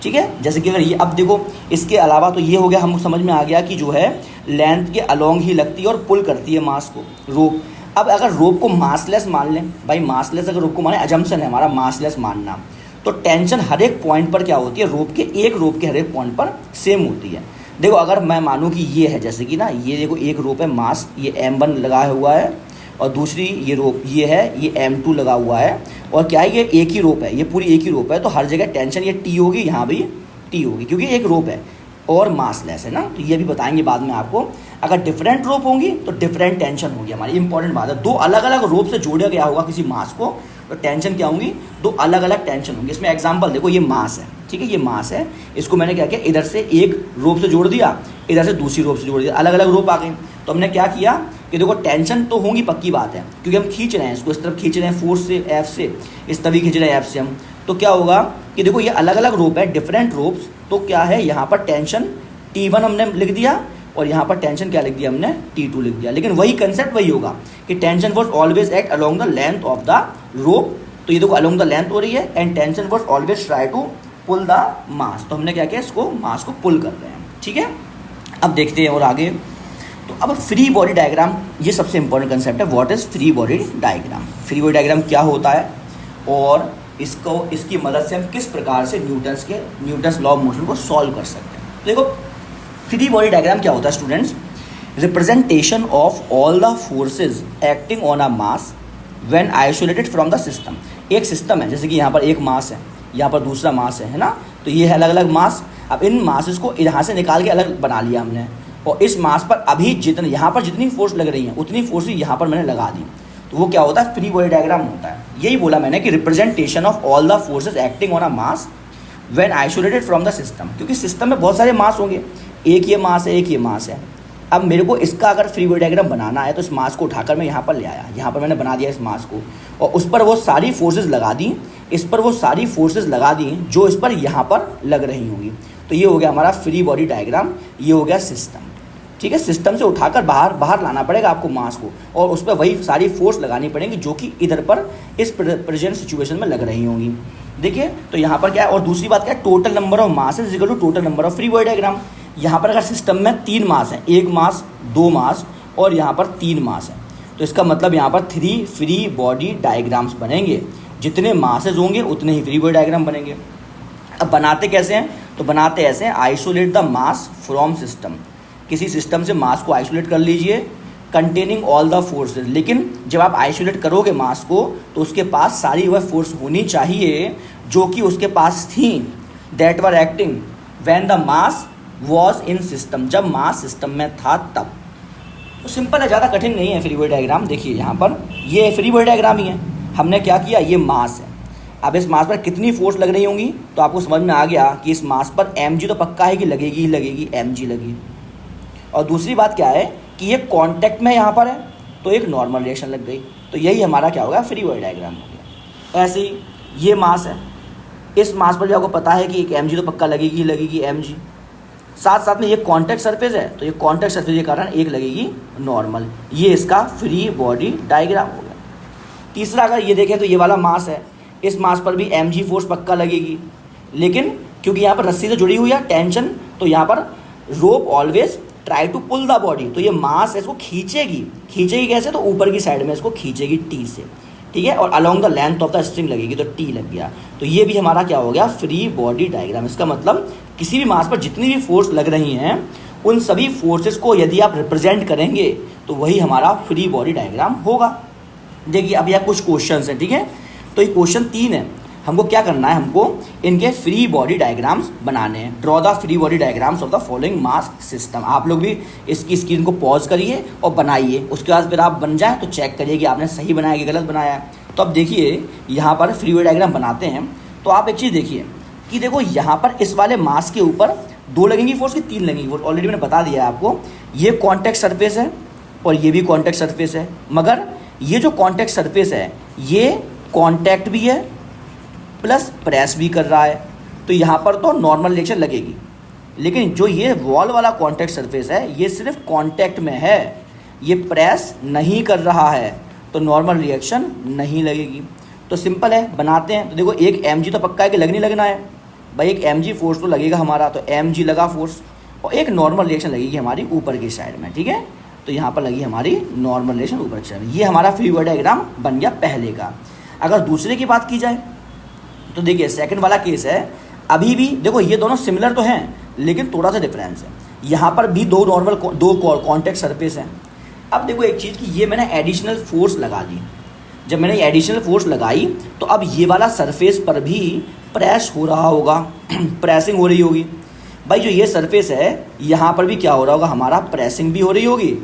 ठीक है। जैसे कि अगर ये, अब देखो इसके अलावा तो ये हो गया, हमको समझ में आ गया कि जो है लेंथ के अलोंग ही लगती है और पुल करती है मास को रोप। अब अगर रोप को मासलेस मान लें, भाई मासलेस अगर रोप को माने, अजम्पशन है हमारा मासलेस मानना, तो टेंशन हर एक पॉइंट पर क्या होती है, रोप के हर एक पॉइंट पर सेम होती है। देखो अगर मैं मानूँ कि ये है, जैसे कि ना ये देखो एक रोप है मास, ये M1 लगा हुआ है, और दूसरी ये रोप ये है, ये M2 लगा हुआ है, और क्या है, ये एक ही रोप है, ये पूरी एक ही रोप है, तो हर जगह टेंशन ये T होगी, यहाँ भी T होगी, क्योंकि एक रोप है और मासलेस है ना। तो ये भी बताएंगे बाद में आपको। अगर डिफरेंट रोप होंगी तो डिफरेंट टेंशन होगी हमारी। इंपॉर्टेंट बात है, दो अलग अलग रोप से जोड़ा गया होगा किसी मास को, तो टेंशन क्या होंगी, दो अलग अलग टेंशन होंगी। इसमें एग्जांपल देखो, ये मास है, ठीक है, ये मास है, इसको मैंने क्या किया, इधर से एक रोप से जोड़ दिया, इधर से दूसरी रोप से जोड़ दिया, अलग अलग रोप आ गए। तो हमने क्या किया कि देखो टेंशन तो होंगी, पक्की बात है, क्योंकि हम खींच रहे हैं इसको, इस तरफ खींच रहे हैं फोर्स से, F से, इस तभी खींच रहे हैं F से हम। तो क्या होगा कि देखो ये अलग अलग रोप है, डिफरेंट रोप्स, तो क्या है, यहाँ पर टेंशन T1 हमने लिख दिया, और यहाँ पर टेंशन क्या लिख दिया हमने, T2 लिख दिया। लेकिन वही कंसेप्ट वही होगा कि tension force always act along the length of the rope. तो ये देखो अलोंग द लेंथ हो रही है, and tension force always try to pull the mass. तो हमने क्या किया, इसको मास को पुल कर रहे हैं, ठीक है। अब देखते हैं और आगे। तो अब फ्री बॉडी डायग्राम, ये सबसे इंपॉर्टेंट कंसेप्ट है। What is free body diagram, free body diagram क्या होता है, और इसकी मदद से हम किस प्रकार से न्यूटन्स लॉ ऑफ मोशन को सॉल्व कर सकते हैं। तो देखो फ्री बॉडी डायग्राम क्या होता है students, representation of all the forces acting on a mass when isolated from the system. एक सिस्टम है, जैसे कि यहाँ पर एक मास है, यहाँ पर दूसरा मास है ना, तो ये है अलग अलग मास। अब इन मासेस को यहाँ से निकाल के अलग बना लिया हमने, और इस मास पर अभी जितने यहाँ पर जितनी फोर्स लग रही है उतनी फोर्स यहाँ पर मैंने लगा दी, तो वो क्या होता है, फ्री बॉडी डायग्राम होता है। यही बोला मैंने कि representation of all the forces acting on a mass when isolated from the system, क्योंकि सिस्टम में बहुत सारे मास होंगे, एक ये मास है, एक ये मास है। अब मेरे को इसका अगर फ्री बॉडी डायग्राम बनाना है तो इस मास को उठाकर मैं यहाँ पर ले आया, यहाँ पर मैंने बना दिया इस मास को, और उस पर वो सारी फोर्सेज लगा दी, इस पर वो सारी फोर्सेज लगा दी जो इस पर यहाँ पर लग रही होंगी। तो ये हो गया हमारा फ्री बॉडी डायग्राम, ये हो गया सिस्टम। ठीक है, सिस्टम से उठाकर बाहर लाना पड़ेगा आपको मास को, और उस पर वही सारी फोर्स लगानी पड़ेगी जो कि इधर पर इस प्रेजेंट सिचुएशन में लग रही होंगी। देखिए, तो यहाँ पर क्या है, और दूसरी बात क्या है, total number of mass is equal to total number of free body diagram. यहाँ पर अगर सिस्टम में 3 मास हैं, 1 मास, 2 मास और यहाँ पर 3 मास है, तो इसका मतलब यहाँ पर 3 फ्री बॉडी डायग्राम्स बनेंगे। जितने मासेज होंगे उतने ही फ्री बॉडी डायग्राम बनेंगे। अब बनाते कैसे हैं, तो बनाते ऐसे हैं, isolate the mass from system, किसी सिस्टम से मास को आइसोलेट कर लीजिए, कंटेनिंग ऑल द फोर्सेज। लेकिन जब आप आइसोलेट करोगे मास को तो उसके पास सारी वह फोर्स होनी चाहिए जो कि उसके पास थी, that were acting when the mass was in system, जब मास सिस्टम में था तब। तो सिंपल है, ज़्यादा कठिन नहीं है फ्री बॉडी डायग्राम। देखिए यहाँ पर ये फ्री बॉडी डायग्राम ही है, हमने क्या किया, ये मास है। अब इस मास पर कितनी फोर्स लग रही होंगी तो आपको समझ में आ गया कि इस मास पर mg तो पक्का है कि लगेगी ही लगेगी, mg लगी। और दूसरी बात क्या है कि ये कांटेक्ट में यहाँ पर है तो एक नॉर्मल रिएक्शन लग गई, तो यही हमारा क्या होगा, फ्री बॉडी डायग्राम हो गया। ऐसे ही ये मास है, इस मास पर भी आपको पता है कि एक mg तो पक्का लगेगी ही लगेगी, mg। साथ साथ में ये कॉन्टैक्ट सरफेस है तो ये कॉन्टैक्ट सरफेस के कारण एक लगेगी नॉर्मल, ये इसका फ्री बॉडी डायग्राम हो गया। तीसरा अगर ये देखें तो ये वाला मास है, इस मास पर भी mg फोर्स पक्का लगेगी, लेकिन क्योंकि यहाँ पर रस्सी से जुड़ी हुई है टेंशन, तो यहाँ पर rope always try to pull the body, तो ये मास है इसको खींचेगी कैसे, तो ऊपर की साइड में इसको खींचेगी टी से, ठीक है, और along the length of the string लगेगी तो टी लग गया। तो ये भी हमारा क्या हो गया, फ्री बॉडी डायग्राम। इसका मतलब किसी भी मास पर जितनी भी फोर्स लग रही हैं उन सभी फोर्सेस को यदि आप रिप्रेजेंट करेंगे तो वही हमारा फ्री बॉडी डायग्राम होगा। देखिए अब यह कुछ क्वेश्चंस हैं, ठीक है, तो ये क्वेश्चन 3 है, हमको क्या करना है, हमको इनके फ्री बॉडी डायग्राम्स बनाने हैं। Draw the free body diagrams of the following mass system. आप लोग भी इसकी स्क्रीन को पॉज करिए और बनाइए, उसके बाद फिर आप बन जाए तो चेक करिए कि आपने सही बनाया कि गलत बनाया है। तो अब देखिए यहाँ पर फ्री बॉडी डायग्राम बनाते हैं, तो आप एक चीज़ देखिए कि देखो यहाँ पर इस वाले मास के ऊपर 2 लगेंगी फोर्स की 3 लगेंगी फोर्स, ऑलरेडी मैंने बता दिया है आपको। ये कॉन्टैक्ट सरफेस है और ये भी कॉन्टैक्ट सरफेस है, मगर ये जो कॉन्टैक्ट सरफेस है ये कॉन्टैक्ट भी है प्लस प्रेस भी कर रहा है, तो यहाँ पर तो नॉर्मल रिएक्शन लगेगी। लेकिन जो ये वॉल वाला कॉन्टैक्ट सरफेस है ये सिर्फ कॉन्टैक्ट में है, ये प्रेस नहीं कर रहा है, तो नॉर्मल रिएक्शन नहीं लगेगी। तो सिंपल है, बनाते हैं। तो देखो एक mg तो पक्का है कि लगनी लगना है भाई, एक mg फोर्स तो लगेगा हमारा, तो mg लगा फोर्स, और एक नॉर्मल रिएक्शन लगेगी हमारी ऊपर की साइड में, ठीक है। तो यहाँ पर लगी हमारी नॉर्मल रिएक्शन ऊपर की साइड में। ये हमारा फ्री बॉडी डायग्राम बन गया पहले का। अगर दूसरे की बात की जाए तो देखिए सेकंड वाला केस है, अभी भी देखो ये दोनों सिमिलर तो हैं लेकिन थोड़ा सा डिफरेंस है। यहाँ पर भी 2 कॉन्टैक्ट सरफेस हैं। अब देखो एक चीज़ कि ये मैंने एडिशनल फोर्स लगा दी, जब मैंने एडिशनल फोर्स लगाई तो अब ये वाला सरफेस पर भी प्रेस हो रहा होगा प्रेसिंग हो रही होगी भाई। जो ये सरफेस है यहाँ पर भी क्या हो रहा होगा, हमारा प्रेसिंग भी हो रही होगी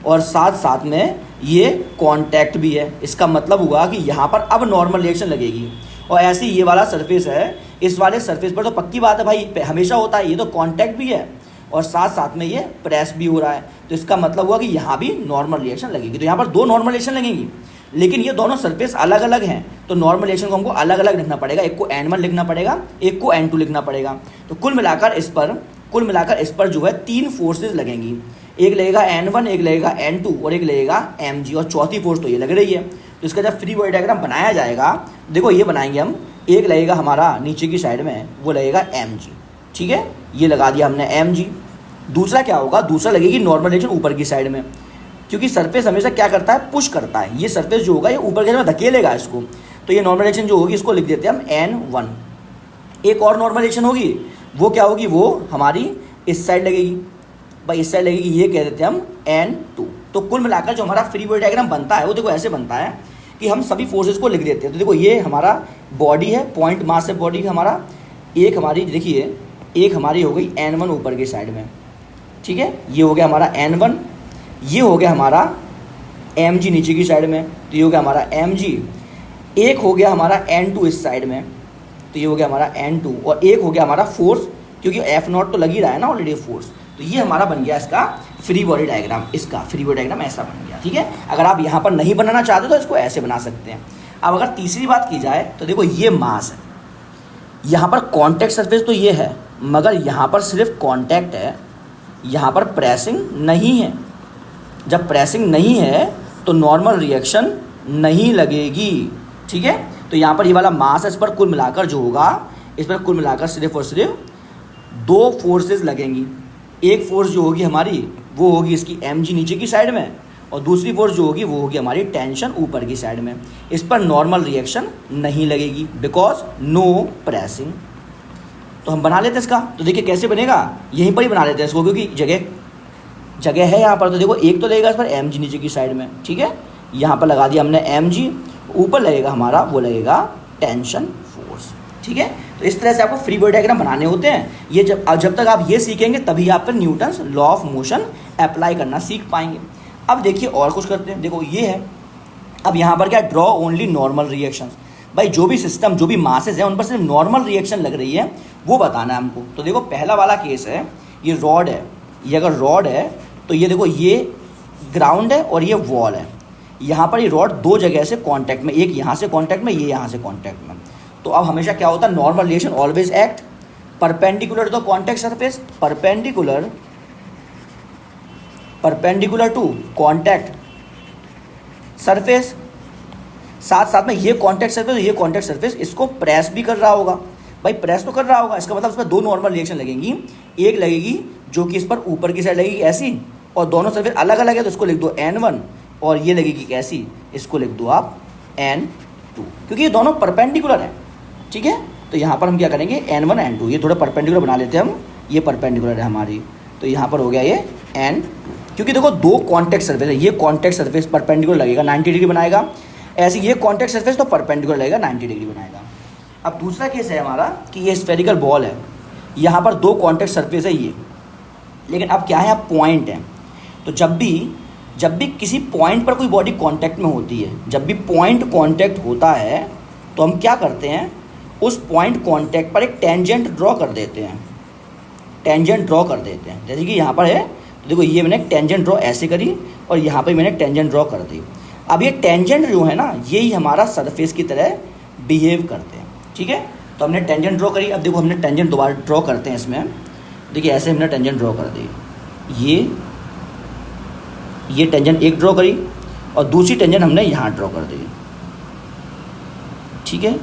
और साथ साथ में ये कांटेक्ट भी है। इसका मतलब हुआ कि यहाँ पर अब नॉर्मल रिएक्शन लगेगी। और ऐसे ये वाला सरफेस है, इस वाले सरफेस पर तो पक्की बात है भाई हमेशा होता है, ये तो कांटेक्ट भी है और साथ साथ में ये प्रेस भी हो रहा है, तो इसका मतलब हुआ कि यहाँ भी नॉर्मल रिएक्शन लगेगी। तो यहाँ पर 2 नॉर्मल रिएक्शन लगेंगी, लेकिन ये दोनों सरफेस अलग अलग हैं, तो नॉर्मल रिएक्शन को हमको अलग अलग लिखना पड़ेगा। एक को N1 लिखना पड़ेगा, एक को N2 लिखना पड़ेगा। तो कुल मिलाकर इस पर जो है 3 फोर्सेज लगेंगी, एक लगेगा N1, एक लगेगा N2 और एक लगेगा mg, और चौथी फोर्स तो ये लग रही है। तो इसका जब फ्री बॉडी डायग्राम बनाया जाएगा, देखो ये बनाएंगे हम, एक लगेगा हमारा नीचे की साइड में, वो लगेगा mg, ठीक है, ये लगा दिया हमने mg। दूसरा क्या होगा, दूसरा लगेगी नॉर्मल रिएक्शन ऊपर की साइड में, क्योंकि सरफेस हमेशा क्या करता है, पुश करता है। ये सरफेस जो होगा ये ऊपर की साइड में धकेलेगा इसको, तो ये नॉर्मल रिएक्शन जो होगी इसको लिख देते हैं हम N1। एक और नॉर्मल रिएक्शन होगी, वो क्या होगी, वो हमारी इस साइड लगेगी भाई, इस साइड लगेगी, ये कह देते हैं हम N2। तो कुल मिलाकर जो हमारा फ्री बॉडी डायग्राम बनता है वो देखो ऐसे बनता है कि हम सभी फोर्सेस को लिख देते हैं। तो देखो ये हमारा बॉडी है, पॉइंट मास है बॉडी हमारा, एक हमारी देखिए एक हमारी हो गई N1 ऊपर की साइड में, ठीक है, ये हो गया हमारा N1, ये हो गया हमारा mg नीचे की साइड में, तो ये हो गया हमारा mg, एक हो गया हमारा N2 इस साइड में, तो ये हो गया हमारा N2, और एक हो गया हमारा फोर्स, क्योंकि F0 तो लग ही रहा है ना ऑलरेडी फोर्स। तो ये हमारा बन गया इसका फ्री बॉडी डायग्राम, इसका फ्री बॉडी डायग्राम ऐसा बन गया, ठीक है। अगर आप यहाँ पर नहीं बनाना चाहते तो इसको ऐसे बना सकते हैं। अब अगर तीसरी बात की जाए तो देखो ये मास है, यहाँ पर कॉन्टैक्ट सरफेस तो ये है, मगर यहाँ पर सिर्फ कॉन्टैक्ट है, यहाँ पर प्रेसिंग नहीं है। जब प्रेसिंग नहीं है तो नॉर्मल रिएक्शन नहीं लगेगी, ठीक है। तो यहाँ पर ये वाला मास है, इस पर कुल मिलाकर जो होगा, इस पर कुल मिलाकर सिर्फ और सिर्फ दो फोर्सेस लगेंगी। एक फोर्स जो होगी हमारी वो होगी इसकी mg नीचे की साइड में, और दूसरी फोर्स जो होगी वो होगी हमारी टेंशन ऊपर की साइड में। इस पर नॉर्मल रिएक्शन नहीं लगेगी बिकॉज नो प्रेसिंग। तो हम बना लेते हैं इसका, तो देखिए कैसे बनेगा, यहीं पर ही बना लेते हैं इसको, क्योंकि जगह है यहाँ पर। तो देखो एक तो लगेगा इस पर mg नीचे की साइड में, ठीक है, यहाँ पर लगा दिया हमने mg, ऊपर लगेगा हमारा वो लगेगा टेंशन फोर्स, ठीक है। तो इस तरह से आपको फ्री बॉडी डायग्राम बनाने होते हैं। ये जब तक आप ये सीखेंगे तभी आप फिर Newton's law of motion apply करना सीख पाएंगे। अब देखिए और कुछ करते हैं, देखो ये है, अब यहाँ पर क्या, ड्रॉ ओनली नॉर्मल रिएक्शंस। भाई जो भी सिस्टम, जो भी मासेस हैं उन पर सिर्फ नॉर्मल रिएक्शन लग रही है वो बताना है हमको। तो देखो पहला वाला केस है, ये रॉड है, ये अगर रॉड है तो ये देखो ये ग्राउंड है और ये वॉल है। यहाँ पर ये रॉड दो जगह से कॉन्टैक्ट में, एक यहाँ से कॉन्टैक्ट में, ये यहाँ से कॉन्टैक्ट में। तो अब हमेशा क्या होता है, normal reaction always act perpendicular to the contact surface, perpendicular to contact surface. साथ साथ में ये कॉन्टैक्ट सरफेस, ये कॉन्टैक्ट सरफेस इसको प्रेस भी कर रहा होगा। भाई प्रेस तो कर रहा होगा, इसका मतलब इसमें दो नॉर्मल रिएक्शन लगेंगी। एक लगेगी जो कि इस पर ऊपर की साइड लगेगी ऐसी, और दोनों सरफेस अलग अलग है तो इसको लिख दो N1, और ये लगेगी कैसी, इसको लिख दो आप N2, क्योंकि ये दोनों परपेंडिकुलर है, ठीक है। तो यहाँ पर हम क्या करेंगे, N1 N2, ये थोड़ा परपेंडिकुलर बना लेते हैं हम, ये परपेंडिकुलर है हमारी, तो यहाँ पर हो गया ये N2, क्योंकि देखो दो कॉन्टैक्ट सरफेस है, ये कॉन्टैक्ट सरफेस परपेंडिकुलर लगेगा 90 डिग्री बनाएगा, ऐसे ये कॉन्टैक्ट सरफेस तो परपेंडिकुलर लगेगा 90 डिग्री बनाएगा। अब दूसरा केस है हमारा कि ये स्फेरिकल बॉल है, यहाँ पर दो कॉन्टैक्ट सरफेस है ये, लेकिन अब क्या है, अब पॉइंट है। तो जब भी किसी पॉइंट पर कोई बॉडी कांटेक्ट में होती है, जब भी पॉइंट कांटेक्ट होता है तो हम क्या करते हैं, उस पॉइंट कांटेक्ट पर एक टेंजेंट ड्रॉ कर देते हैं, जैसे कि यहाँ पर है। तो देखो ये मैंने टेंजेंट ड्रॉ ऐसे करी और यहाँ पर मैंने टेंजेंट ड्रॉ कर दी। अब ये टेंजेंट जो है ना, यही हमारा सरफेस की तरह बिहेव करते हैं, ठीक है। तो हमने टेंजेंट ड्रॉ करी, अब देखो हमने टेंजेंट दोबारा ड्रॉ करते हैं इसमें। देखिए ऐसे हमने टेंजेंट ड्रॉ कर दी, ये टेंजेंट एक ड्रॉ करी और दूसरी टेंजेंट हमने यहाँ ड्रॉ कर दी, ठीक है।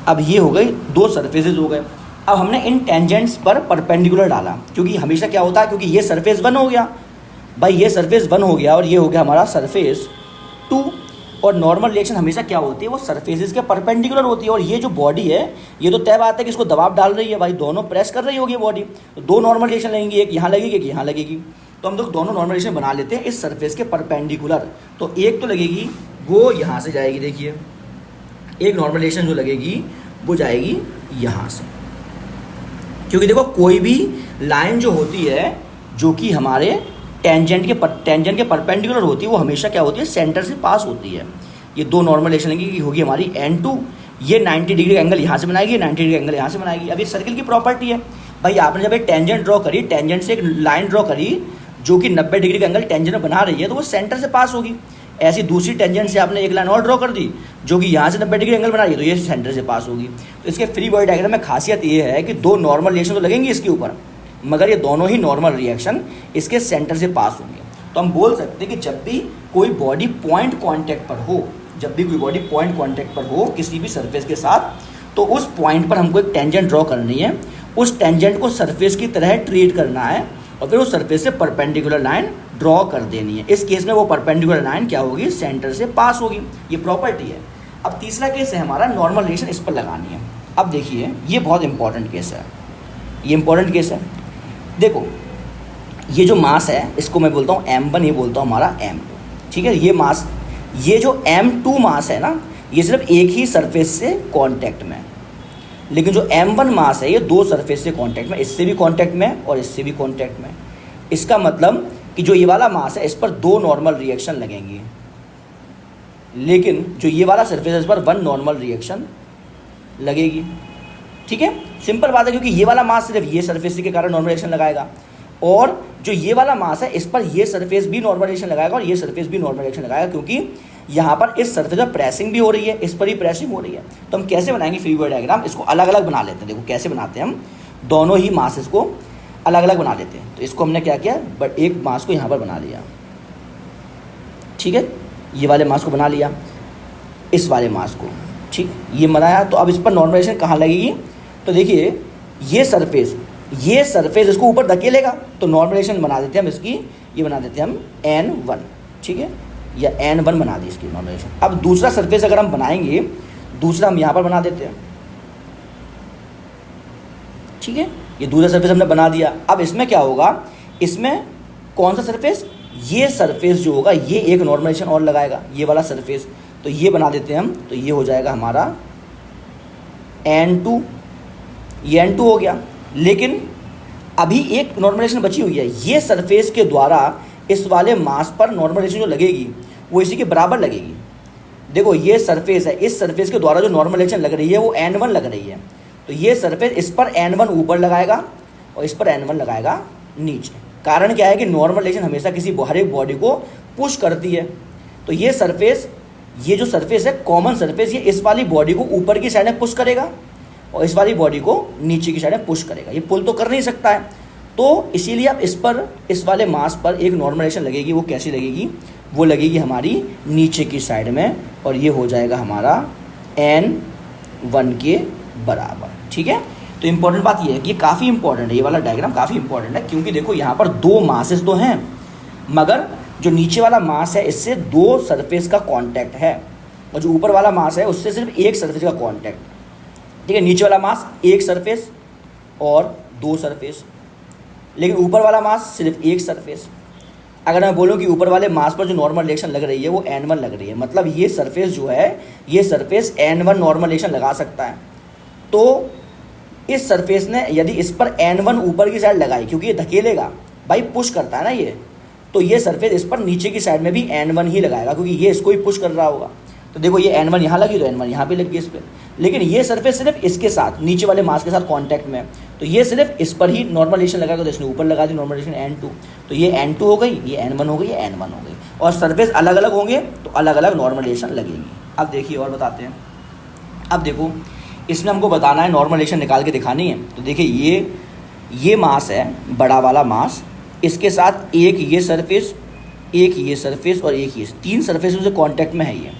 अब ये हो गई, दो सरफेसेस हो गए। अब हमने इन टेंजेंट्स पर परपेंडिकुलर डाला, क्योंकि हमेशा क्या होता है, क्योंकि ये सरफेस 1 हो गया, भाई ये सरफेस 1 हो गया और ये हो गया हमारा सरफेस 2, और नॉर्मल रिएक्शन हमेशा क्या होती है, वो सरफेसेस के परपेंडिकुलर होती है। और ये जो बॉडी है ये तो तय बात है कि इसको दबाव डाल रही है, भाई दोनों प्रेस कर रही होगी बॉडी, तो दो नॉर्मल रिएक्शन लगेंगी, एक यहाँ लगेगी एक यहाँ लगेगी। तो हम लोग दोनों नॉर्मल रिएक्शन बना लेते हैं इस सरफेस के परपेंडिकुलर। तो एक तो लगेगी वो यहाँ से जाएगी, देखिए एक नॉर्मल रिएक्शन जो लगेगी वो जाएगी यहाँ से, क्योंकि देखो कोई भी लाइन जो होती है जो कि हमारे टेंजेंट के परपेंडिकुलर होती है, वो हमेशा क्या होती है, सेंटर से पास होती है। ये दो नॉर्मल रिएक्शन लगेगी, होगी हमारी N2, ये 90 डिग्री का एंगल यहाँ से बनाएगी, 90 डिग्री का एंगल यहाँ से बनाएगी। अब ये सर्किल की प्रॉपर्टी है, भाई आपने जब एक टेंजेंट ड्रॉ करी, टेंजेंट से एक लाइन ड्रॉ करी जो कि 90 डिग्री का एंगल टेंजेंट में बना रही है, तो वो सेंटर से पास होगी। ऐसी दूसरी टेंजेंट से आपने एक लाइन और ड्रॉ कर दी जो कि यहाँ से 90 डिग्री एंगल बना रही है, तो ये सेंटर से पास होगी। तो इसके फ्री बॉडी डायग्राम में खासियत ये है कि दो नॉर्मल रिएक्शन तो लगेंगी इसके ऊपर, मगर ये दोनों ही नॉर्मल रिएक्शन इसके सेंटर से पास होंगे। तो हम बोल सकते हैं कि जब भी कोई बॉडी पॉइंट कांटेक्ट पर हो, किसी भी सरफेस के साथ, तो उस पॉइंट पर हमको एक टेंजेंट ड्रॉ करनी है, उस टेंजेंट को सरफेस की तरह ट्रीट करना है और फिर उस सरफेस से परपेंडिकुलर लाइन ड्रॉ कर देनी है। इस केस में वो परपेंडिकुलर लाइन क्या होगी, सेंटर से पास होगी, ये प्रॉपर्टी है। अब तीसरा केस है हमारा, नॉर्मल रिएक्शन इस पर लगानी है। अब देखिए ये बहुत इंपॉर्टेंट केस है, ये इंपॉर्टेंट केस है। देखो ये जो मास है इसको मैं बोलता हूँ M1, ये बोलता हूँ हमारा M2, ठीक है। ये मास ये जो M2 मास है ना, ये सिर्फ एक ही सरफेस से कांटेक्ट में है, लेकिन जो M1 मास है ये दो सरफेस से कांटेक्ट में, इससे भी कांटेक्ट में और इससे भी कांटेक्ट में। इसका मतलब कि जो ये वाला मास है इस पर दो नॉर्मल रिएक्शन लगेंगी, लेकिन जो ये वाला सरफेस है इस पर वन नॉर्मल रिएक्शन लगेगी। ठीक है, सिंपल बात है, क्योंकि ये वाला मास सिर्फ ये सरफेस के कारण नॉर्मल रिएक्शन लगाएगा, और जो ये वाला मास है इस पर ये सरफेस भी नॉर्मल रिएक्शन लगाएगा और ये सरफेस भी नॉर्मल रिएक्शन लगाएगा, क्योंकि यहाँ पर इस सरफेस पर प्रेसिंग भी हो रही है, इस पर ही प्रेसिंग हो रही है। तो हम कैसे बनाएंगे फ्री बॉडी डायग्राम, इसको अलग अलग बना लेते हैं। देखो कैसे बनाते हैं, हम दोनों ही मासेस को अलग अलग बना लेते हैं। तो इसको हमने क्या किया, बट एक मास को यहाँ पर बना लिया, ठीक है, ये वाले मास को बना लिया, इस वाले मास को, ठीक, ये बनाया। तो अब इस पर नॉर्मलाइजेशन कहाँ लगेगी, तो देखिए ये सरफेस इसको ऊपर धकेलेगा, तो नॉर्मलाइजेशन बना देते हैं हम इसकी, ये बना देते हैं हम N1, ठीक है, या N1 बना दी इसकी नॉर्मलाइजेशन। अब दूसरा सरफेस अगर हम बनाएंगे, दूसरा हम यहाँ पर बना देते हैं, ठीक है, ये दूसरा सरफेस हमने बना दिया। अब इसमें क्या होगा, इसमें कौन सा सरफेस, ये सरफेस जो होगा ये एक नॉर्मलाइजेशन और लगाएगा, ये वाला सरफेस, तो ये बना देते हैं हम, तो ये हो जाएगा हमारा N2, ये N2 हो गया। लेकिन अभी एक नॉर्मलाइजेशन बची हुई है, ये सरफेस के द्वारा इस वाले मास पर नॉर्मलाइजेशन जो लगेगी वो इसी के बराबर लगेगी। देखो ये सरफेस है, इस सरफेस के द्वारा जो नॉर्मलाइजेशन लग रही है वो N1 लग रही है, तो ये सरफेस इस पर N1 ऊपर लगाएगा और इस पर N1 लगाएगा नीचे। कारण क्या है कि नॉर्मलाइजेशन हमेशा किसी हर एक बॉडी को पुश करती है, तो ये सरफेस, ये जो सरफेस है कॉमन सरफेस, ये इस वाली बॉडी को ऊपर की साइड में पुश करेगा और इस वाली बॉडी को नीचे की साइड में पुश करेगा। ये पुल तो कर नहीं सकता है, तो इसीलिए अब इस पर, इस वाले मास पर एक नॉर्मलाइजेशन लगेगी। वो कैसी लगेगी, वो लगेगी हमारी नीचे की साइड में, और ये हो जाएगा हमारा N1 के बराबर, ठीक है। तो इम्पॉर्टेंट बात ये है कि ये काफ़ी इंपॉर्टेंट है, ये वाला डायग्राम काफ़ी इंपॉर्टेंट है, क्योंकि देखो यहाँ पर दो मासेस तो हैं, मगर जो नीचे वाला मास है इससे दो सरफेस का कांटेक्ट है, और जो ऊपर वाला मास है उससे सिर्फ एक सरफेस का कांटेक्ट, ठीक है। नीचे वाला मास एक सरफेस और दो सरफेस, लेकिन ऊपर वाला मास सिर्फ एक सरफेस। अगर मैं बोलूँ कि ऊपर वाले मास पर जो नॉर्मल रिएक्शन लग रही है वो N1 लग रही है, मतलब ये सरफेस जो है, ये सरफेस N1 नॉर्मल रिएक्शन लगा सकता है। तो इस सरफेस ने यदि इस पर N1 ऊपर की साइड लगाई, क्योंकि ये धकेलेगा भाई, पुश करता है ना ये, तो ये सरफेस इस पर नीचे की साइड में भी N1 ही लगाएगा, क्योंकि ये इसको ही पुश कर रहा होगा। तो देखो ये N1 यहाँ लगी तो N1 यहाँ पे लगी इस पर, लेकिन ये सरफेस सिर्फ इसके साथ, नीचे वाले मास के साथ कांटेक्ट में, तो ये सिर्फ इस पर ही नॉर्मलाइजेशन लगाएगा, तो इसने ऊपर लगा दी नॉर्मलाइजेशन N2, तो ये N2 हो गई, ये N1 हो गई, ये N1 हो गई, और सरफेस अलग अलग होंगे तो अलग अलग नॉर्मलाइजेशन लगेगी। अब देखिए और बताते हैं। अब देखो इसमें हमको बताना है, नॉर्मलाइजेशन निकाल के दिखानी है। तो देखिए ये मास है, बड़ा वाला मास, इसके साथ एक ये सरफेस, एक ये सरफेस और एक ये, तीन सरफेसों से कांटेक्ट में है ये,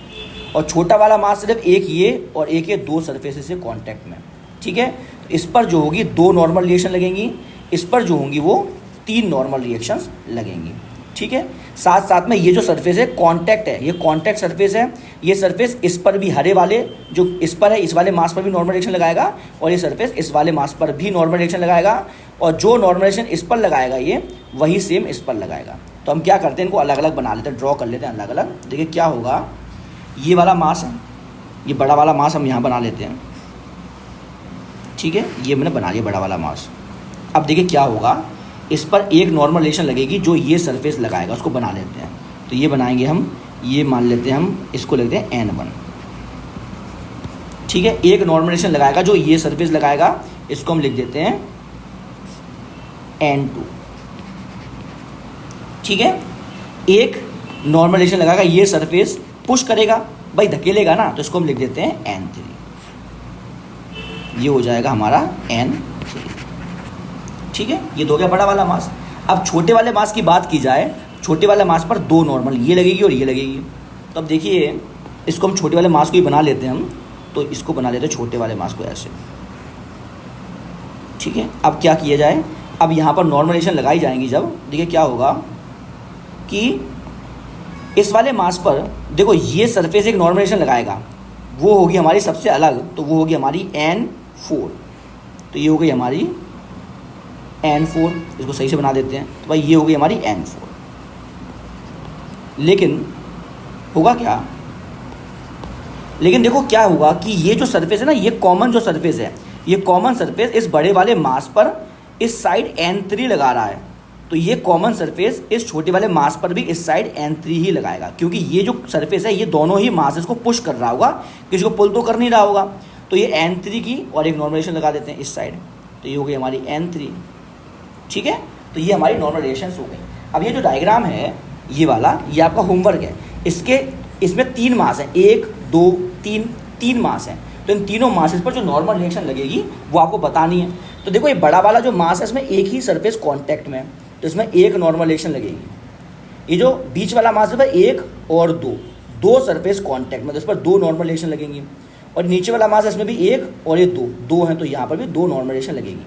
और छोटा वाला मास सिर्फ एक ये और एक ये दो सरफेस से कांटेक्ट में, ठीक है। तो इस पर जो होगी दो नॉर्मल रिएक्शन लगेंगी, इस पर जो होंगी वो तीन नॉर्मल रिएक्शंस लगेंगी, ठीक है। साथ साथ में ये जो सरफेस है कांटेक्ट है, ये कांटेक्ट सरफेस है, ये सरफेस इस पर भी, हरे वाले जो इस पर है इस वाले मास पर भी नॉर्मल रिएक्शन लगाएगा, और ये सरफेस इस वाले मास पर भी नॉर्मल रिएक्शन लगाएगा, और जो नॉर्मल रिएक्शन इस पर लगाएगा ये वही सेम इस पर लगाएगा। तो हम क्या करते हैं, इनको अलग अलग बना लेते हैं, ड्रॉ कर लेते हैं अलग अलग। देखिए क्या होगा, ये वाला मास है, ये बड़ा वाला मास हम यहाँ बना लेते हैं, ठीक है, ये मैंने बना लिया बड़ा वाला मास। अब देखिए क्या होगा, इस पर एक नॉर्मल रिएक्शन लगेगी जो ये सरफेस लगाएगा, उसको बना लेते हैं। तो ये बनाएंगे हम, ये मान लेते हैं हम, इसको लिखते हैं N1, ठीक है। एक नॉर्मल रिएक्शन लगाएगा जो ये सरफेस लगाएगा, इसको हम लिख देते हैं N2, ठीक है। एक नॉर्मल रिएक्शन लगाएगा, ये सरफेस पुश करेगा भाई, धकेलेगा ना, तो इसको हम लिख देते हैं N3, ये हो जाएगा हमारा N3, ठीक है। ये तो हो गया बड़ा वाला मास। अब छोटे वाले मास की बात की जाए, छोटे वाले मास पर दो नॉर्मल, ये लगेगी और ये लगेगी। तो अब देखिए इसको हम छोटे वाले मास को ही बना लेते हैं हम, तो इसको बना लेते हैं छोटे वाले मास को ऐसे, ठीक है। अब क्या किया जाए, अब यहाँ पर नॉर्मलाइजेशन लगाई जाएंगी जब, देखिए क्या होगा कि इस वाले मास पर देखो ये सरफेस एक नॉर्मलाइजेशन लगाएगा, वो होगी हमारी सबसे अलग, तो वो होगी हमारी N4, तो ये हो गई हमारी N4, इसको सही से बना देते हैं, तो भाई ये हो गई हमारी N4। लेकिन होगा क्या? लेकिन देखो क्या हुआ कि ये जो सरफेस है ना, ये कॉमन जो सरफेस है, ये कॉमन सरफेस इस बड़े वाले मास पर इस साइड N3 लगा रहा है, तो ये कॉमन सरफेस इस छोटे वाले मास पर भी इस साइड N3 ही लगाएगा, क्योंकि ये जो सरफेस है ये दोनों ही मासेस को पुश कर रहा होगा, किसी को पुल तो कर नहीं रहा होगा। तो ये N3 की और एक नॉर्मलाइजेशन लगा देते हैं इस साइड, तो ये हो गई हमारी N3, ठीक है। तो ये हमारी नॉर्मलाइजेशन हो गई। अब ये जो डायग्राम है ये वाला, ये आपका होमवर्क है। इसमें 3 मास हैं, 1 2 3 मास हैं, तो इन तीनों मासेस पर जो नॉर्मल रिएक्शन लगेगी वो आपको बतानी है। तो देखो ये बड़ा वाला जो मास है इसमें एक ही सरफेस कांटेक्ट में है, तो इसमें एक नॉर्मल रिएक्शन लगेगी। ये जो बीच वाला मास है 1 और 2 सरफेस कांटेक्ट में, तो इस पर 2 नॉर्मल रिएक्शन लगेंगी। और नीचे वाला मास है इसमें भी 1 और ये 2 हैं, तो यहाँ पर भी 2 नॉर्मल रिएक्शन लगेगी।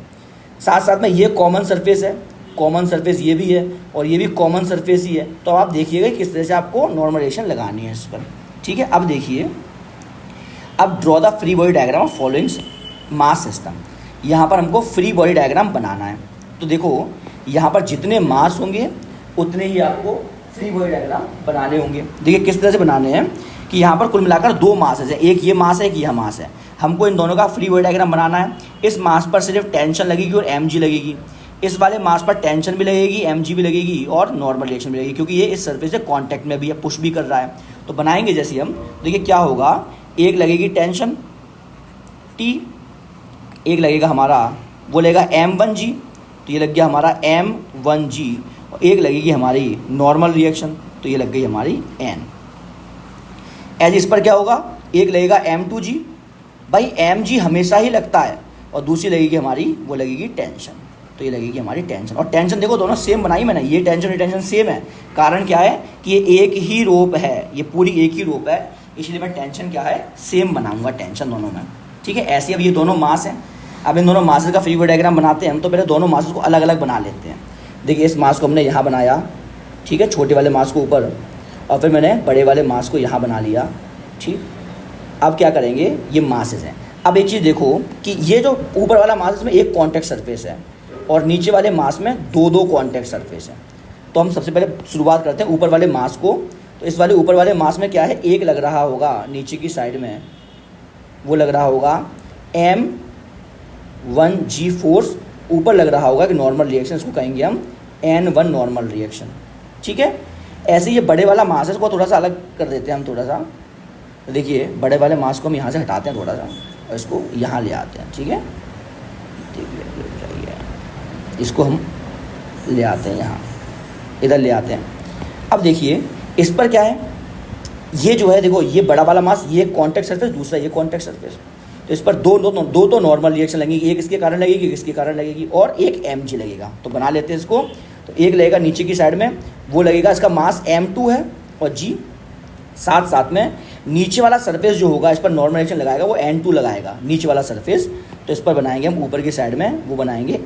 साथ साथ में ये कॉमन सरफेस है, कॉमन सरफेस ये भी है और ये भी कॉमन सरफेस ही है। तो आप देखिएगा किस तरह से आपको नॉर्मल रिएक्शन लगानी है इस पर, ठीक है। अब देखिए, अब draw the free body diagram of following mass system. यहाँ पर हमको फ्री बॉडी डायग्राम बनाना है। तो देखो यहाँ पर जितने मास होंगे उतने ही आपको फ्री बॉडी डायग्राम बनाने होंगे। देखिए किस तरह से बनाने हैं कि यहाँ पर कुल मिलाकर 2 मासेस हैं, एक ये मास है, एक यह मास है। हमको इन दोनों का फ्री बॉडी डायग्राम बनाना है। इस मास पर सिर्फ टेंशन लगेगी और mg लगेगी, इस वाले मास पर टेंशन भी लगेगी, mg भी लगेगी और नॉर्मल रिएक्शन भी लगेगी, क्योंकि ये इस सरफेस से कांटेक्ट में भी है, पुश भी कर रहा है। तो बनाएंगे जैसे हम, देखिए क्या होगा, एक लगेगी टेंशन T, एक लगेगा हमारा वो लगेगा M1G, तो ये लग गया हमारा M1G, और एक लगेगी हमारी नॉर्मल रिएक्शन, तो ये लग गई हमारी N। एज इस पर क्या होगा, एक लगेगा M2G, भाई mg हमेशा ही लगता है, और दूसरी लगेगी हमारी वो लगेगी टेंशन, तो ये लगेगी हमारी टेंशन। और टेंशन देखो दोनों सेम बनाई मैंने, ये टेंशन सेम है। कारण क्या है कि ये एक ही रोप है, ये पूरी एक ही रोप है, इसलिए मैं टेंशन क्या है सेम बनाऊंगा टेंशन दोनों में, ठीक है। ऐसे अब ये दोनों मास हैं, अब इन दोनों मासेस का फ्री बॉडी डायग्राम बनाते हैं हम। तो पहले दोनों मासेस को अलग अलग बना लेते हैं। देखिए इस मास को हमने यहाँ बनाया, ठीक है, छोटे वाले मास को ऊपर, और फिर मैंने बड़े वाले मास को यहाँ बना लिया, ठीक। अब क्या करेंगे, ये मासेस हैं। अब एक चीज़ देखो कि ये जो ऊपर वाला मास में एक कॉन्टैक्ट सरफेस है और नीचे वाले मास में 2 कॉन्टैक्ट सरफेस है। तो हम सबसे पहले शुरुआत करते हैं ऊपर वाले मास को। तो इस वाले ऊपर वाले मास में क्या है, एक लग रहा होगा नीचे की साइड में, वो लग रहा होगा M1G फोर्स, ऊपर लग रहा होगा कि नॉर्मल रिएक्शन, इसको कहेंगे हम N1 नॉर्मल रिएक्शन, ठीक है। ऐसे ये बड़े वाला मास है, इसको थोड़ा सा अलग कर देते हैं हम थोड़ा सा। तो देखिए बड़े वाले मास को हम यहाँ से हटाते हैं थोड़ा सा और इसको यहाँ ले आते हैं, ठीक है। देखिए इसको हम ले आते हैं यहाँ, इधर ले आते हैं। अब देखिए इस पर क्या है, ये जो है देखो ये बड़ा वाला मास, ये कॉन्टैक्ट सरफेस, दूसरा ये कॉन्टैक्ट सरफेस। तो इस पर दो तो नॉर्मल रिएक्शन लगेगी, एक इसके कारण लगेगी, एक इसके कारण लगेगी, और एक mg लगेगा। तो बना लेते हैं इसको। तो एक लगेगा नीचे की साइड में, वो लगेगा, इसका मास m2 है और g, साथ साथ में नीचे वाला सरफेस जो होगा इस पर नॉर्मल रिएक्शन लगाएगा, वो N2 लगाएगा नीचे वाला सरफेस। तो इस पर बनाएंगे हम ऊपर की साइड में, वो बनाएंगे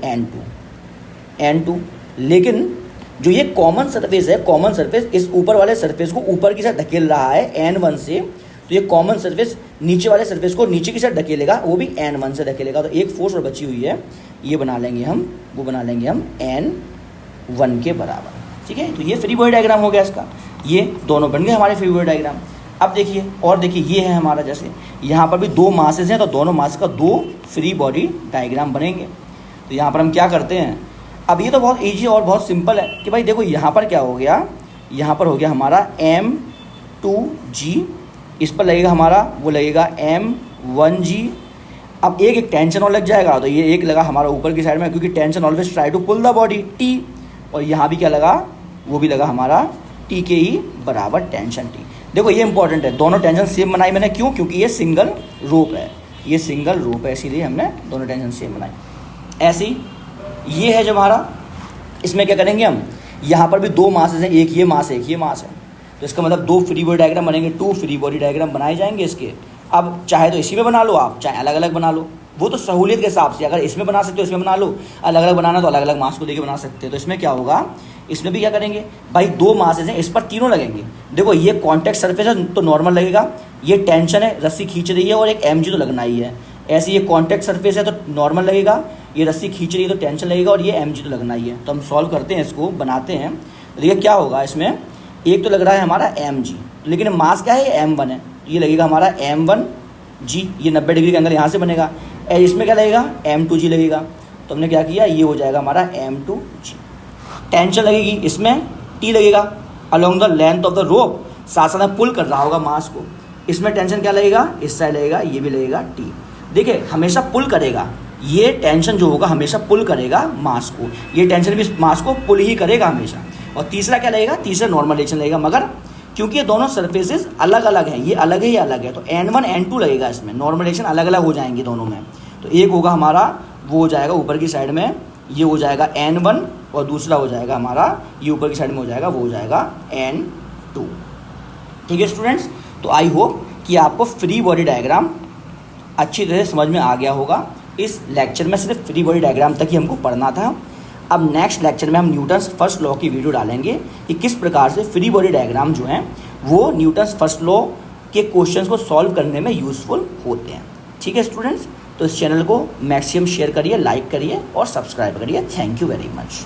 N2। लेकिन जो ये कॉमन सरफेस है, कॉमन सरफेस इस ऊपर वाले सरफेस को ऊपर की साइड धकेल रहा है N1 से, तो ये कॉमन सरफेस नीचे वाले सरफेस को नीचे की साइड धकेलेगा, वो भी N1 से धकेलेगा। तो एक फोर्स और बची हुई है, ये बना लेंगे हम, वो बना लेंगे हम N1 के बराबर, ठीक है। तो ये फ्री बॉडी डायग्राम हो गया इसका, ये दोनों बन गए हमारे फ्री बॉडी डायग्राम। अब देखिए, और देखिए ये है हमारा, जैसे यहाँ पर भी 2 मासेस हैं, तो दोनों मास का 2 फ्री बॉडी डायग्राम बनेंगे। तो यहाँ पर हम क्या करते हैं, अब ये तो बहुत ईजी और बहुत सिंपल है कि भाई देखो यहाँ पर क्या हो गया, यहाँ पर हो गया हमारा M2G, इस पर लगेगा हमारा वो लगेगा M1G। अब एक टेंशन और लग जाएगा, तो ये एक लगा हमारा ऊपर की साइड में, क्योंकि tension always try to pull the body T, और यहाँ भी क्या लगा, वो भी लगा हमारा T के ही बराबर टेंशन T। देखो ये इंपॉर्टेंट है, दोनों टेंशन सेम बनाई मैंने, क्यों, क्योंकि ये सिंगल रोप है, ये सिंगल रोप है, इसीलिए हमने दोनों टेंशन सेम बनाई। ऐसे ही ये है जो हमारा, इसमें क्या करेंगे हम, यहाँ पर भी 2 मासेस हैं, एक ये मास है, एक ये मास है, तो इसका मतलब 2 फ्री बॉडी डायग्राम बनेंगे, 2 फ्री बॉडी डायग्राम बनाए जाएंगे इसके। अब चाहे तो इसी में बना लो आप, चाहे अलग अलग बना लो, वो तो सहूलियत के हिसाब से, अगर इसमें बना सकते हो इसमें बना लो, अलग अलग बनाना तो अलग अलग मास को लेके बना सकते हो। तो इसमें क्या होगा, इसमें भी क्या करेंगे भाई, 2 मासेस हैं, इस पर तीनों लगेंगे। देखो ये कॉन्टैक्ट सरफेस है तो नॉर्मल लगेगा, ये टेंशन है, रस्सी खींच रही है, और एक mg तो लगना ही है। ऐसे ये कॉन्टैक्ट सरफेस है तो नॉर्मल लगेगा, ये रस्सी खींच रही है तो टेंशन लगेगा, और ये mg तो लगना ही है। तो हम सॉल्व करते हैं, इसको बनाते हैं। देखिए क्या होगा इसमें, एक तो लग रहा है हमारा mg, लेकिन मास क्या है, m1 है, ये लगेगा हमारा m1g, ये 90 डिग्री का एंगल यहाँ से बनेगा। इसमें क्या लगेगा, m2g लगेगा। तो हमने क्या किया, ये हो जाएगा हमारा m2g। टेंशन लगेगी इसमें t लगेगा along the length of the रोप, साथ साथ में पुल कर रहा होगा मास को। इसमें टेंशन क्या लगेगा, इस साइड लगेगा, ये भी लगेगा t। देखिए हमेशा पुल करेगा, ये टेंशन जो होगा हमेशा पुल करेगा मास को, ये टेंशन भी मास को पुल ही करेगा हमेशा। और तीसरा क्या लगेगा, तीसरा नॉर्मल रिएक्शन लगेगा, मगर क्योंकि ये दोनों सरफेसेस अलग अलग हैं, ये अलग है ये अलग है, तो n1 n2 लगेगा इसमें, नॉर्मल रिएक्शन अलग अलग हो जाएंगे दोनों में। तो एक होगा हमारा वो हो जाएगा ऊपर की साइड में, ये हो जाएगा n1, और दूसरा हो जाएगा हमारा ये ऊपर की साइड में हो जाएगा, वो हो जाएगा n2। ठीक है स्टूडेंट्स, तो आई होप कि आपको फ्री बॉडी डायग्राम अच्छी तरह से समझ में आ गया होगा। इस लेक्चर में सिर्फ फ्री बॉडी डायग्राम तक ही हमको पढ़ना था। अब नेक्स्ट लेक्चर में हम न्यूटन्स फर्स्ट लॉ की वीडियो डालेंगे कि किस प्रकार से फ्री बॉडी डायग्राम जो हैं वो न्यूटन्स फर्स्ट लॉ के क्वेश्चंस को सॉल्व करने में यूज़फुल होते हैं। ठीक है स्टूडेंट्स, तो इस चैनल को मैक्सिमम शेयर करिए, लाइक करिए और सब्सक्राइब करिए। Thank you very much.